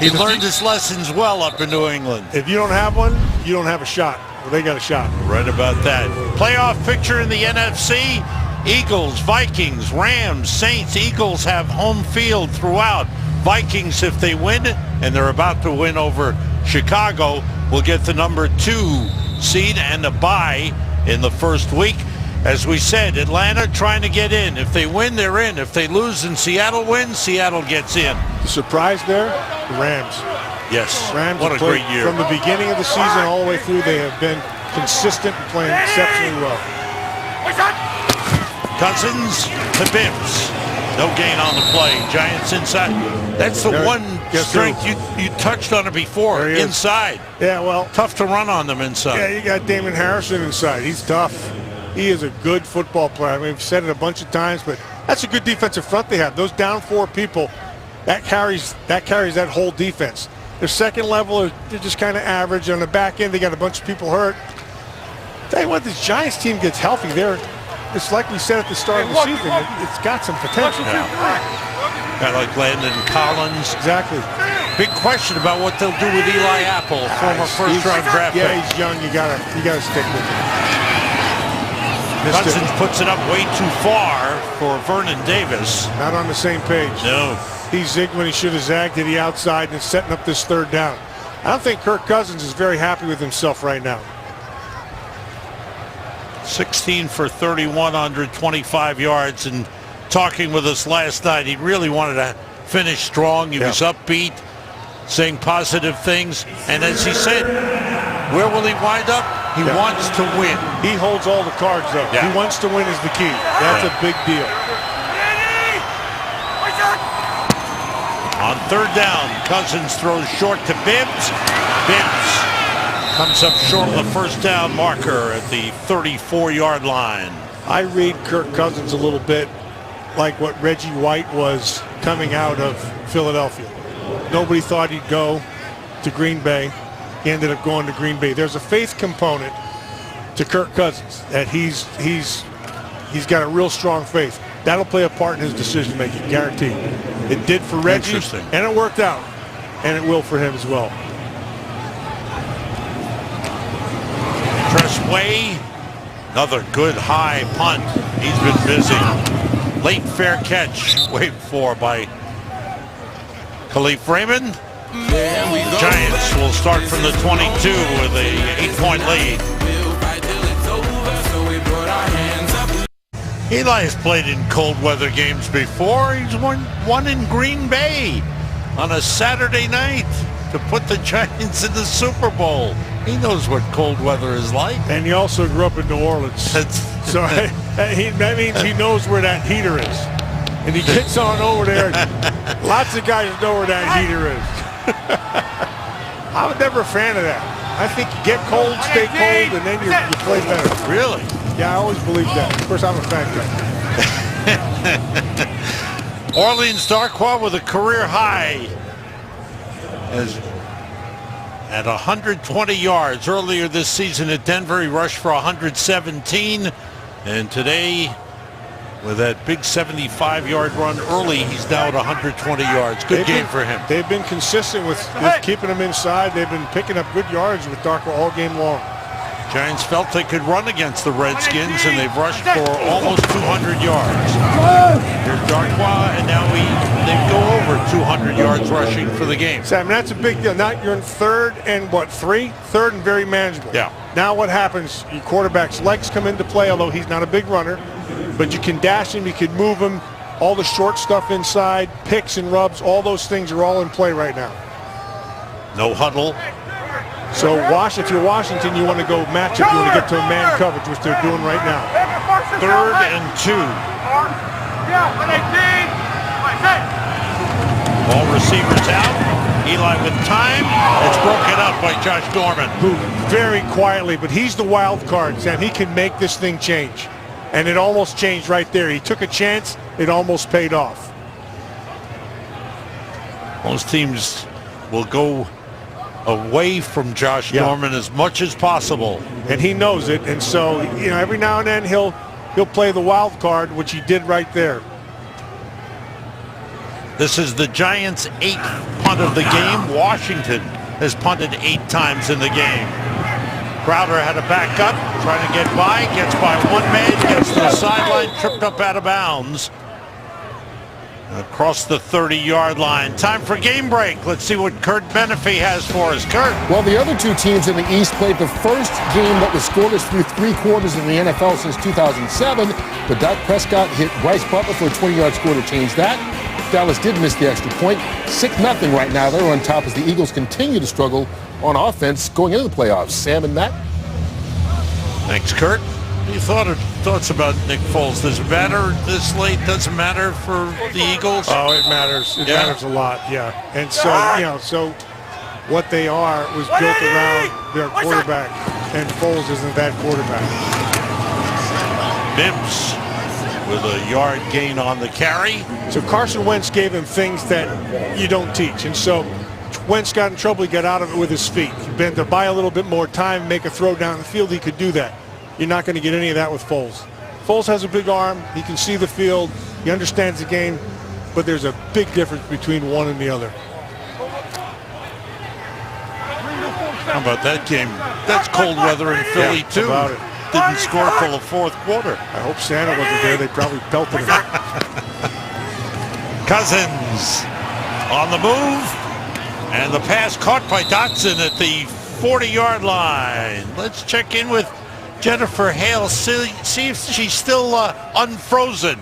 He learned his lessons well up in New England. If you don't have one, you don't have a shot. Well, they got a shot. Right about that. Playoff picture in the NFC. Eagles, Vikings, Rams, Saints. Eagles have home field throughout. Vikings, if they win, and they're about to win over Chicago, will get the number 2 seed and a bye in the first week. As we said, Atlanta trying to get in. If they win, they're in. If they lose and Seattle wins, Seattle gets in. The surprise there, the Rams. Yes, Rams what a great year. From the beginning of the season all the way through, they have been consistent and playing exceptionally well. Cousins to Bibbs. No gain on the play. Giants inside. That's the one Guess Strength, who? you touched on it before. There he is. Inside. Yeah, well, Tough to run on them yeah, inside. you got Damon Harrison inside. He's tough. He is a good football player. I mean, we've said it a bunch of times, but that's a good defensive front they have. Those down 4 people, that carries that whole defense. Their second level, they're just kind of average. On the back end, they got a bunch of people hurt. Tell you what, this Giants team gets healthy. It's like we said at the start of the season. It's got some potential. Guy like Landon Collins. Exactly. Big question about what they'll do with Eli Apple, former first-round draft pick. Yeah, he's young. You gotta stick with him. Cousins puts it up way too far for Vernon Davis. Not on the same page. No. He zigged when he should have zagged to the outside and setting up this third down. I don't think Kirk Cousins is very happy with himself right now. 16 for 31, 125 yards, and talking with us last night, he really wanted to finish strong. He was upbeat, saying positive things, and as he said, where will he wind up? He wants to win. He holds all the cards, though. Yeah. He wants to win is the key. That's a big deal. On third down, Cousins throws short to Bibbs. Bibbs comes up short of the first down marker at the 34-yard line. I read Kirk Cousins a little bit like what Reggie White was coming out of Philadelphia. Nobody thought he'd go to Green Bay. He ended up going to Green Bay. There's a faith component to Kirk Cousins that he's got a real strong faith. That'll play a part in his decision making, guaranteed. It did for Reggie, and it worked out, and it will for him as well. Tress Way, another good high punt. He's been busy. Late fair catch, wait for by Khalif Raymond. Giants will start from the 22 with a 8-point lead. Eli has played in cold weather games before. He's won one in Green Bay on a Saturday night to put the Giants in the Super Bowl. He knows what cold weather is like. And he also grew up in New Orleans. So that means he knows where that heater is. And he gets on over there. Lots of guys know where that heater is. I was never a fan of that. I think you get cold, stay cold, and then you play better. Really? Yeah, I always believed that. Of course, I'm a fan guy. Orleans Darkwa with a career high at 120 yards. Earlier this season at Denver, he rushed for 117. And today, with that big 75-yard run early, he's now at 120 yards. Good game for him. They've been consistent with keeping him inside. They've been picking up good yards with Darkwa all game long. Giants felt they could run against the Redskins, and they've rushed for almost 200 yards. Here's Darkwa, and now they go over 200 yards rushing for the game. Sam, that's a big deal. Now you're in third and what, 3? Third and very manageable. Yeah. Now what happens? Your quarterback's legs come into play, although he's not a big runner. But you can dash him, you can move him. All the short stuff inside, picks and rubs, all those things are all in play right now. No huddle. So if you're Washington, you want to go matchup, you want to get to a man coverage, which they're doing right now. 3rd and 2. All receivers out. Eli with time. It's broken up by Josh Norman. Who very quietly, but he's the wild card, Sam. He can make this thing change. And it almost changed right there. He took a chance. It almost paid off. Most teams will go away from Josh Norman as much as possible. And he knows it. And so, every now and then he'll play the wild card, which he did right there. This is the Giants' 8th punt of the game. Washington has punted 8 times in the game. Crowder had to back up, trying to get by, gets by one man, gets to the sideline, tripped up out of bounds. Across the 30-yard line. Time for game break. Let's see what Kurt Menefee has for us. Kurt. Well, the other two teams in the East played the first game that was scoreless through 3 quarters in the NFL since 2007. But Dak Prescott hit Bryce Butler for a 20-yard score to change that. Dallas did miss the extra point. 6-0 right now. They're on top as the Eagles continue to struggle on offense going into the playoffs. Sam and Matt. Thanks, Kurt. Any thoughts about Nick Foles? Does it matter this late? Doesn't matter for the Eagles? Oh, it matters. It matters a lot, yeah. And so, so what they are was built around their quarterback, and Foles isn't that quarterback. Mims with a yard gain on the carry. So Carson Wentz gave him things that you don't teach, and so Wentz got in trouble. He got out of it with his feet. He been to buy a little bit more time, make a throw down the field. He could do that. You're not going to get any of that with Foles. Foles has a big arm. He can see the field. He understands the game, but there's a big difference between one and the other. How about that game? That's cold weather in Philly, too. About it. Didn't score till the fourth quarter. I hope Santa wasn't there. They probably pelted him. Cousins on the move. And the pass caught by Dotson at the 40-yard line. Let's check in with Jennifer Hale, see if she's still unfrozen.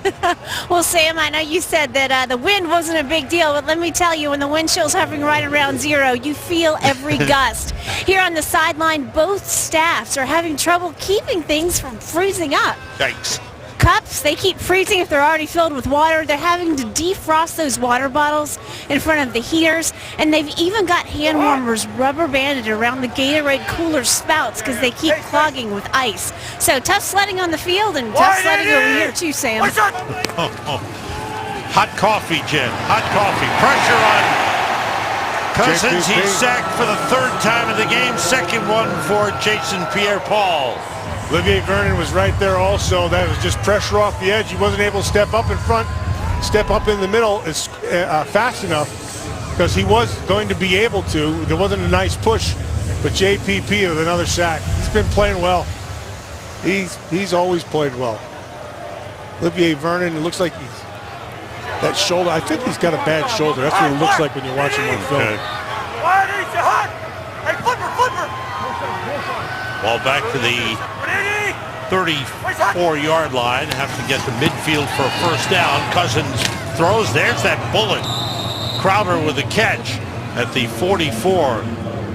Well, Sam, I know you said that the wind wasn't a big deal, but let me tell you, when the wind chill's hovering right around 0, you feel every gust. Here on the sideline, both staffs are having trouble keeping things from freezing up. Yikes. Cups, they keep freezing if they're already filled with water. They're having to defrost those water bottles in front of the heaters, and they've even got hand warmers rubber banded around the Gatorade cooler spouts because they keep clogging with ice. So tough sledding on the field and tough sledding over here too, Sam. Hot coffee, Jen. Hot coffee. Pressure on Cousins. He's sacked for the third time in the game. Second one for Jason Pierre-Paul. Olivier Vernon was right there also. That was just pressure off the edge. He wasn't able to step up in front, step up in the middle fast enough, because he was going to be able to. There wasn't a nice push, but JPP with another sack. He's been playing well. He's always played well. Olivier Vernon, it looks like that shoulder. I think he's got a bad shoulder. That's what it looks like when you watch him on film. Hey, flipper! Ball back to the 34-yard line. Have to get to midfield for a first down. Cousins throws. There's that bullet. Crowder with a catch at the 44.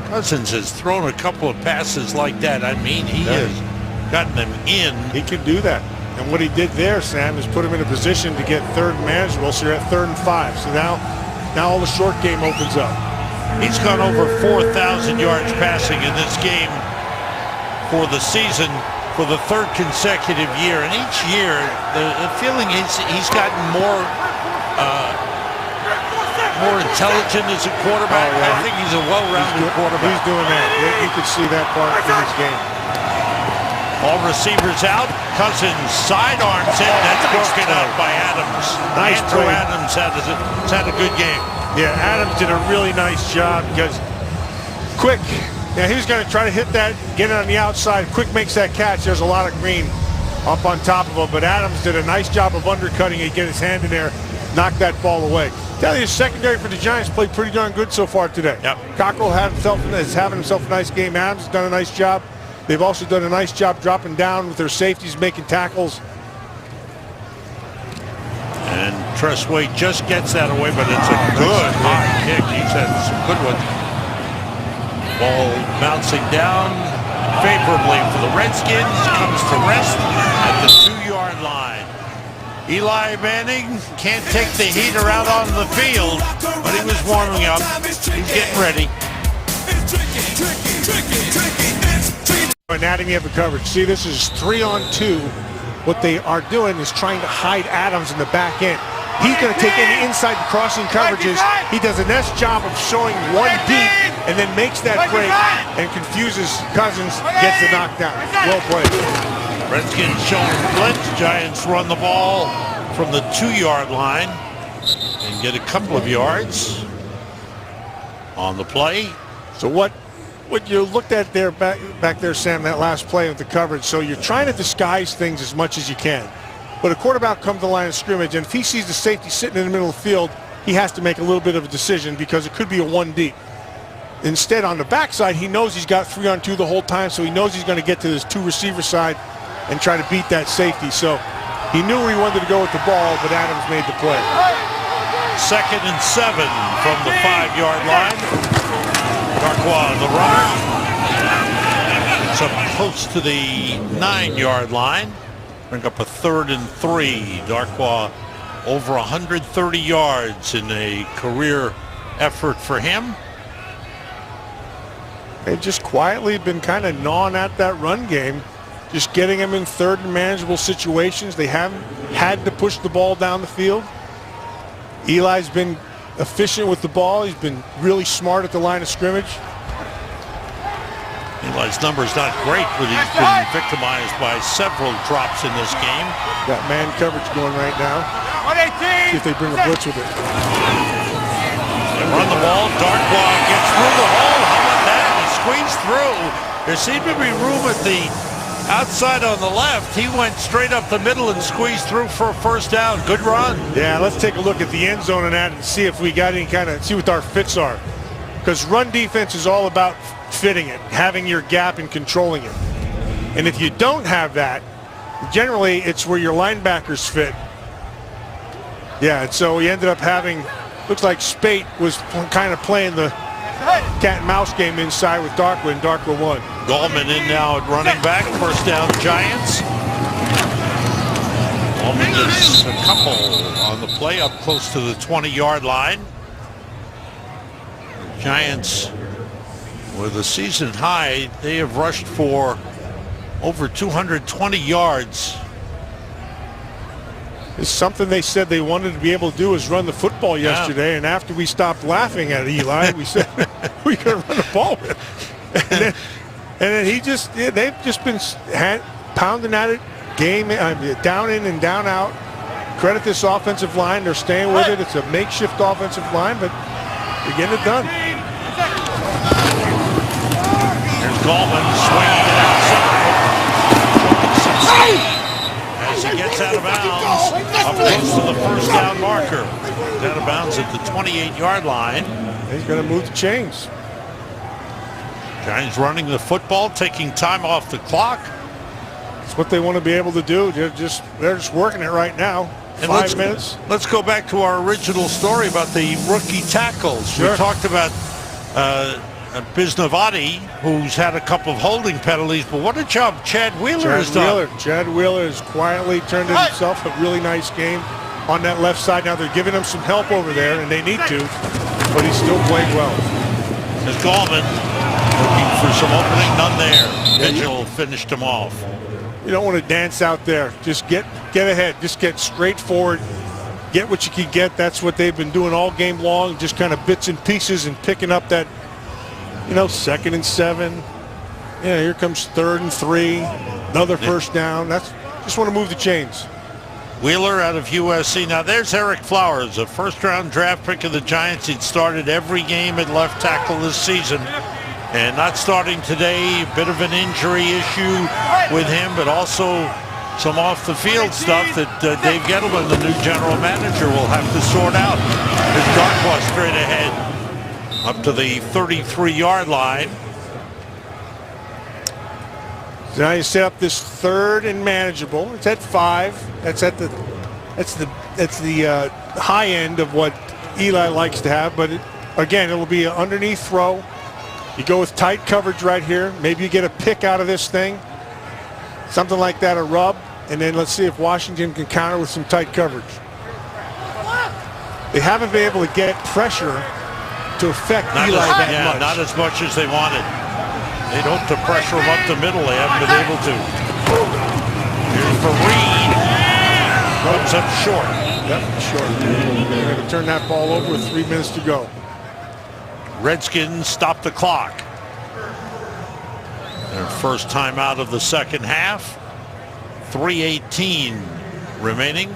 Cousins has thrown a couple of passes like that. I mean, he has gotten them in. He can do that. And what he did there, Sam, is put him in a position to get third and manageable. So you're at 3rd and 5. So now all the short game opens up. He's gone over 4,000 yards passing in this game for the season for the 3rd consecutive year. And each year, the feeling is he's gotten more intelligent as a quarterback. I think he's a well-rounded quarterback. He's doing that. You could see that part in this game. All receivers out. Cousins sidearms in. That's broken up by Adams. Nice Andrew play. Adams has had a good game. Yeah, Adams did a really nice job because Quick, now he was going to try to hit that, get it on the outside. Quick makes that catch. There's a lot of green up on top of him, but Adams did a nice job of undercutting it, get his hand in there, knock that ball away. Tell you, the secondary for the Giants played pretty darn good so far today. Yep. Cockrell is having himself a nice game. Adams has done a nice job. They've also done a nice job dropping down with their safeties, making tackles. And Tressway just gets that away, but it's a good high kick. He's had some good ones. Ball bouncing down favorably for the Redskins. Comes to rest at the 2-yard line. Eli Manning can't take the heater out on the field, but he was warming up. He's getting ready. Anatomy of the coverage. See, this is 3-on-2. What they are doing is trying to hide Adams in the back end. He's going to take any inside and crossing coverages. He does a nice job of showing one deep and then makes that break and confuses Cousins, gets the knockdown. Well played. Redskins showing blitz. Giants run the ball from the 2-yard line and get a couple of yards on the play. So what you looked at there back there, Sam, that last play with the coverage, so you're trying to disguise things as much as you can. But a quarterback comes to the line of scrimmage, and if he sees the safety sitting in the middle of the field, he has to make a little bit of a decision because it could be a 1 deep. Instead, on the backside, he knows he's got 3-on-2 the whole time, so he knows he's going to get to his 2-receiver side and try to beat that safety. So he knew where he wanted to go with the ball, but Adams made the play. 2nd and 7 from the 5-yard line. Darkwa, the runner. Giants up close to the 9-yard line. Bring up a 3rd and 3. Darkwa over 130 yards in a career effort for him. They've just quietly been kind of gnawing at that run game, just getting them in 3rd and manageable situations. They haven't had to push the ball down the field. Eli's been efficient with the ball. He's been really smart at the line of scrimmage. Eli's number's not great, but he's been victimized by several drops in this game. Got man coverage going right now. See if they bring a blitz with it. They run the ball. Darkwa gets through the hole. How about that? He squeezed through. There seemed to be room at the outside on the left. He went straight up the middle and squeezed through for a 1st down. Good run. Yeah, let's take a look at the end zone and that and see if we got any kind of, see what our fits are. Because run defense is all about fitting it, having your gap and controlling it. And if you don't have that, generally it's where your linebackers fit. Yeah, and so he ended up having, looks like Spate was kind of playing the cat and mouse game inside with Darkwa, and Darkwa won. Gallman in now at running back. 1st down Giants. Gallman does a couple on the play up close to the 20-yard line. Giants, with a season high, they have rushed for over 220 yards. It's something they said they wanted to be able to do is run the football yesterday, and after we stopped laughing at Eli, we said we could run the ball with. And then he just, they've just been pounding at it, down in and down out. Credit this offensive line, they're staying with it. It's a makeshift offensive line, but they're getting it done. Here's Gallman swinging it outside. As he gets out of bounds, up close to the 1st down marker. Out of bounds at the 28-yard line. He's going to move the chains. Giants running the football, taking time off the clock. That's what they want to be able to do. They're just working it right now. And 5 minutes. Let's go back to our original story about the rookie tackles. Sure. We talked about Bisnavati, who's had a couple of holding penalties, but what a job Chad Wheeler has done. Chad Wheeler has quietly turned in himself a really nice game on that left side. Now they're giving him some help over there, and they need to, but he's still playing well. There's Gallman looking for some opening, none there. Mitchell finished him off. You don't want to dance out there. Just get ahead. Just get straight forward. Get what you can get. That's what they've been doing all game long. Just kind of bits and pieces and picking up that, 2nd and 7. Yeah, here comes 3rd and 3. Another 1st down. Just want to move the chains. Wheeler out of USC. Now there's Eric Flowers, a 1st-round draft pick of the Giants. He'd started every game at left tackle this season. And not starting today, a bit of an injury issue with him, but also some off-the-field stuff that Dave Gettleman, the new general manager, will have to sort out. There's Darkwa straight ahead up to the 33-yard line. So now you set up this 3rd and manageable. It's at 5. That's the high end of what Eli likes to have, but again, it will be an underneath throw. You go with tight coverage right here. Maybe you get a pick out of this thing. Something like that, a rub. And then let's see if Washington can counter with some tight coverage. They haven't been able to get pressure to affect Eli that much. Not as much as they wanted. They'd hope to pressure him up the middle. They haven't been able to. Here's for Reed. Comes up short. Yep, short. They're going to turn that ball over with 3 minutes to go. Redskins stop the clock. Their first time out of the 2nd half. 3:18 remaining.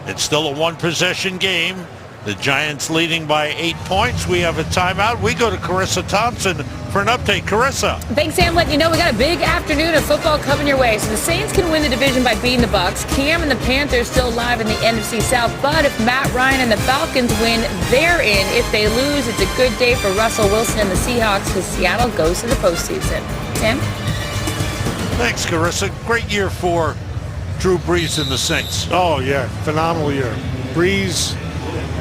It's still a 1-possession game. The Giants leading by 8 points. We have a timeout. We go to Carissa Thompson for an update. Carissa. Thanks, Sam. Letting you know we got a big afternoon of football coming your way. So the Saints can win the division by beating the Bucs. Cam and the Panthers still alive in the NFC South. But if Matt Ryan and the Falcons win, they're in. If they lose, it's a good day for Russell Wilson and the Seahawks because Seattle goes to the postseason. Sam? Thanks, Carissa. Great year for Drew Brees and the Saints. Oh, yeah. Phenomenal year. Brees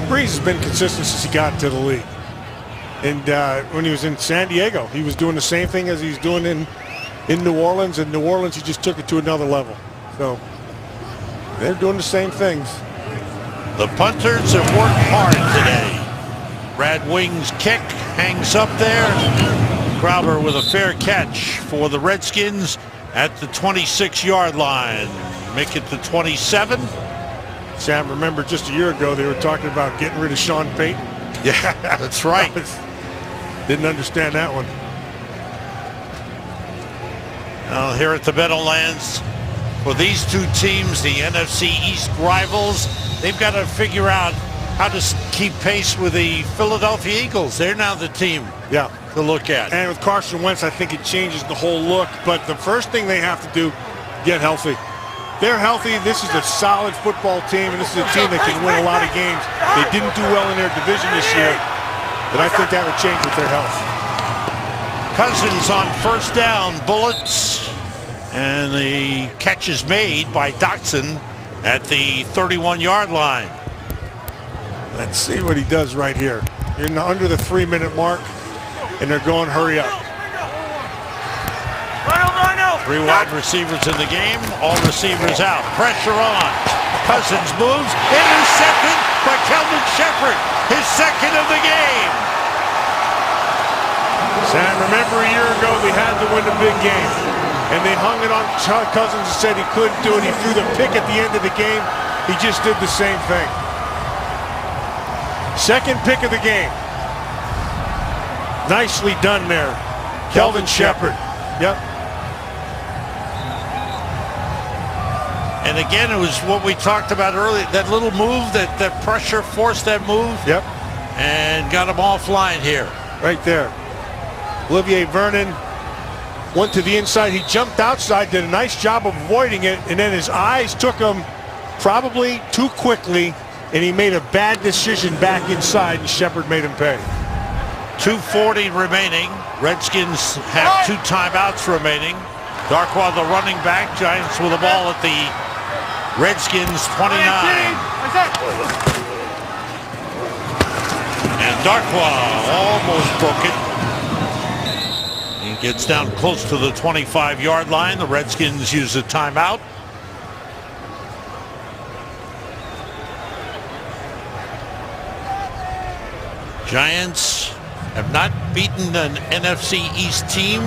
has been consistent since he got into the league. And when he was in San Diego, he was doing the same thing as he's doing in in New Orleans, and New Orleans, he just took it to another level. So they're doing the same things. The punters have worked hard today. Brad Wing's kick hangs up there. Crowder with a fair catch for the Redskins at the 26-yard line. Make it to 27. Sam, remember just a year ago they were talking about getting rid of Sean Payton? Yeah, that's right. Didn't understand that one. Now here at the Meadowlands, for these two teams, the NFC East rivals, they've got to figure out how to keep pace with the Philadelphia Eagles. They're now the team to look at. And with Carson Wentz, I think it changes the whole look. But the first thing they have to do, get healthy. They're healthy. This is a solid football team, and this is a team that can win a lot of games. They didn't do well in their division this year, but I think that would change with their health. Cousins on first down, bullets, and the catch is made by Dotson at the 31-yard line. Let's see what he does right here. You're under the 3-minute mark, and they're going hurry up. 3 wide receivers in the game, all receivers out. Pressure on. Cousins moves, intercepted by Kelvin Shepherd, his second of the game. Sam, remember a year ago they had to win the big game, and they hung it on Cousins and said he couldn't do it. He threw the pick at the end of the game. He just did the same thing. Second pick of the game. Nicely done there. Kelvin Shepherd. Yep. And again, it was what we talked about earlier, that little move, that pressure forced that move. Yep. And got him offline here. Right there. Olivier Vernon went to the inside. He jumped outside, did a nice job of avoiding it, and then his eyes took him probably too quickly, and he made a bad decision back inside, and Shepherd made him pay. 2:40 remaining. Redskins have 2 timeouts remaining. Darkwa, the running back. Giants with the ball at the Redskins 29. And Darkwa almost broke it. He gets down close to the 25-yard line. The Redskins use a timeout. Giants have not beaten an NFC East team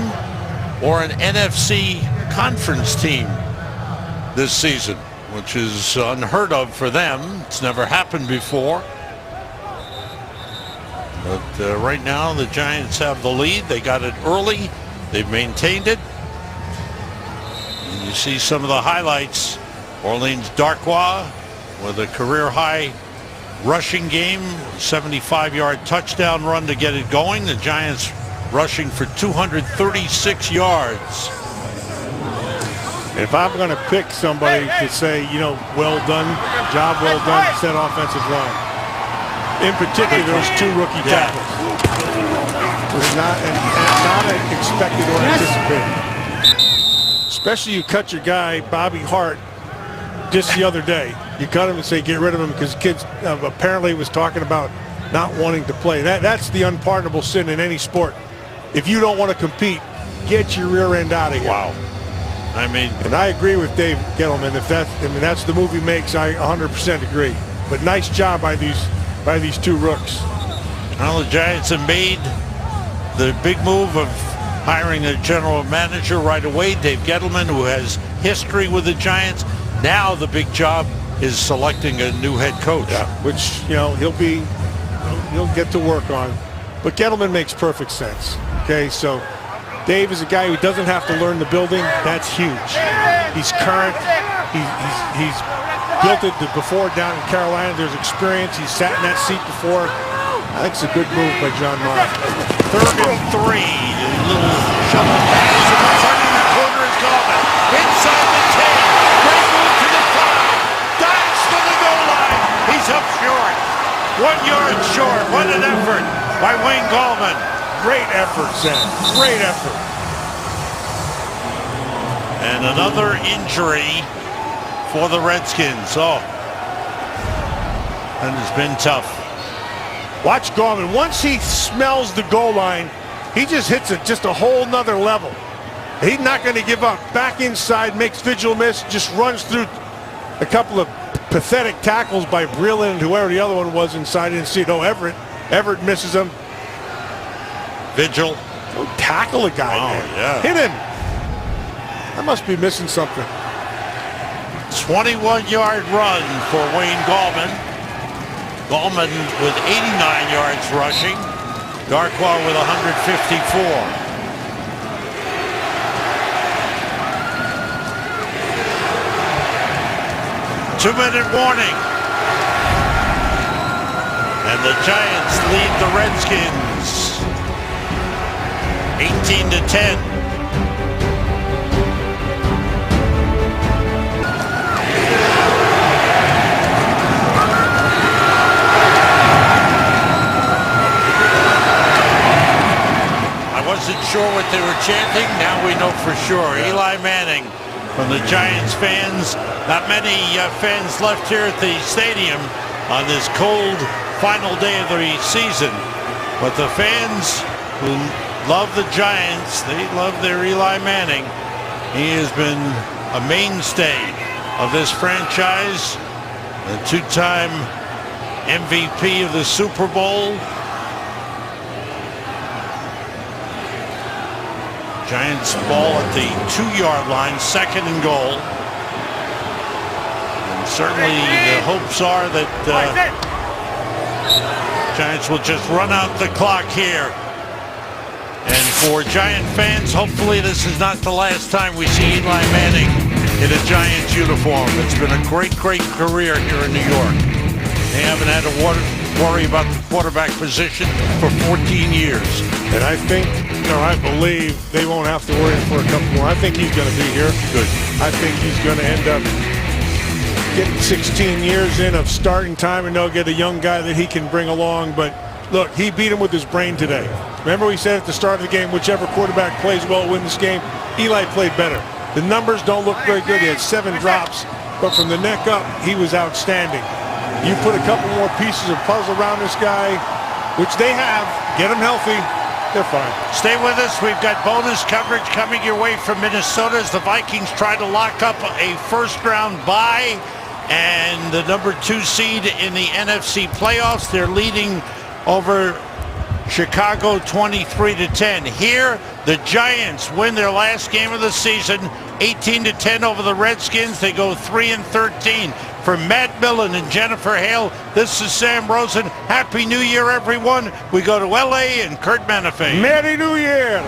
or an NFC conference team this season, which is unheard of for them. It's never happened before. But right now the Giants have the lead. They got it early. They've maintained it. And you see some of the highlights. Orleans Darkwa with a career high rushing game, 75-yard touchdown run to get it going. The Giants rushing for 236 yards. If I'm going to pick somebody to say, well done, job well done, it's that offensive line. In particular, those 2 rookie tackles. Was not expected or anticipated. Especially you cut your guy, Bobby Hart, just the other day. You cut him and say get rid of him because kids apparently was talking about not wanting to play. That's the unpardonable sin in any sport. If you don't want to compete, get your rear end out of here. Wow. And I agree with Dave Gettleman. That's the move he makes. I 100% agree. But nice job by these 2 rooks. Well, the Giants have made the big move of hiring a general manager right away, Dave Gettleman, who has history with the Giants. Now the big job is selecting a new head coach. Yeah, which he'll get to work on. But Gettleman makes perfect sense. Okay, so Dave is a guy who doesn't have to learn the building. That's huge. He's current. He's built it before down in Carolina. There's experience. He's sat in that seat before. I think it's a good move by John Mara. 3rd and 3. A little shovel pass. And turning the corner is Gallman. Inside the 10. Great move to the 5. Dives to the goal line. He's up short. 1 yard short. What an effort by Wayne Gallman. Great effort, Sam. Great effort. And another injury for the Redskins. Oh, that has been tough. Watch Gallman. Once he smells the goal line, he just hits it just a whole nother level. He's not going to give up. Back inside, makes Vigil miss, just runs through a couple of pathetic tackles by Breland and whoever the other one was inside. Didn't see it. Oh, Everett. Everett misses him. Vigil. Go tackle a guy, man. Yeah. Hit him. I must be missing something. 21-yard run for Wayne Gallman. Gallman with 89 yards rushing. Darkwa with 154. Two-minute warning. And the Giants lead the Redskins 18-10. Wasn't sure what they were chanting. Now we know for sure. Eli Manning from the Giants fans. Not many fans left here at the stadium on this cold final day of the season. But the fans who love the Giants, they love their Eli Manning. He has been a mainstay of this franchise. The two-time MVP of the Super Bowl. Giants ball at the 2-yard line, 2nd and goal. And certainly the hopes are that Giants will just run out the clock here. And for Giant fans, hopefully this is not the last time we see Eli Manning in a Giants uniform. It's been a great, great career here in New York. They haven't had to worry about the quarterback position for 14 years. And I think, I believe they won't have to worry for a couple more. I think he's going to be here. Good. I think he's going to end up getting 16 years in of starting time, and they'll get a young guy that he can bring along. But look, he beat him with his brain today. Remember we said at the start of the game, whichever quarterback plays well wins this game. Eli played better. The numbers don't look very good. He had 7 drops, but from the neck up, he was outstanding. You put a couple more pieces of puzzle around this guy, which they have, get him healthy, they're fine. Stay with us. We've got bonus coverage coming your way from Minnesota as the Vikings try to lock up a first-round bye and the number 2 seed in the NFC playoffs. They're leading over Chicago 23-10. Here, the Giants win their last game of the season, 18-10 over the Redskins. They go 3-13. For Matt Millen and Jennifer Hale, this is Sam Rosen. Happy New Year, everyone. We go to LA and Kurt Menefee. Merry New Year!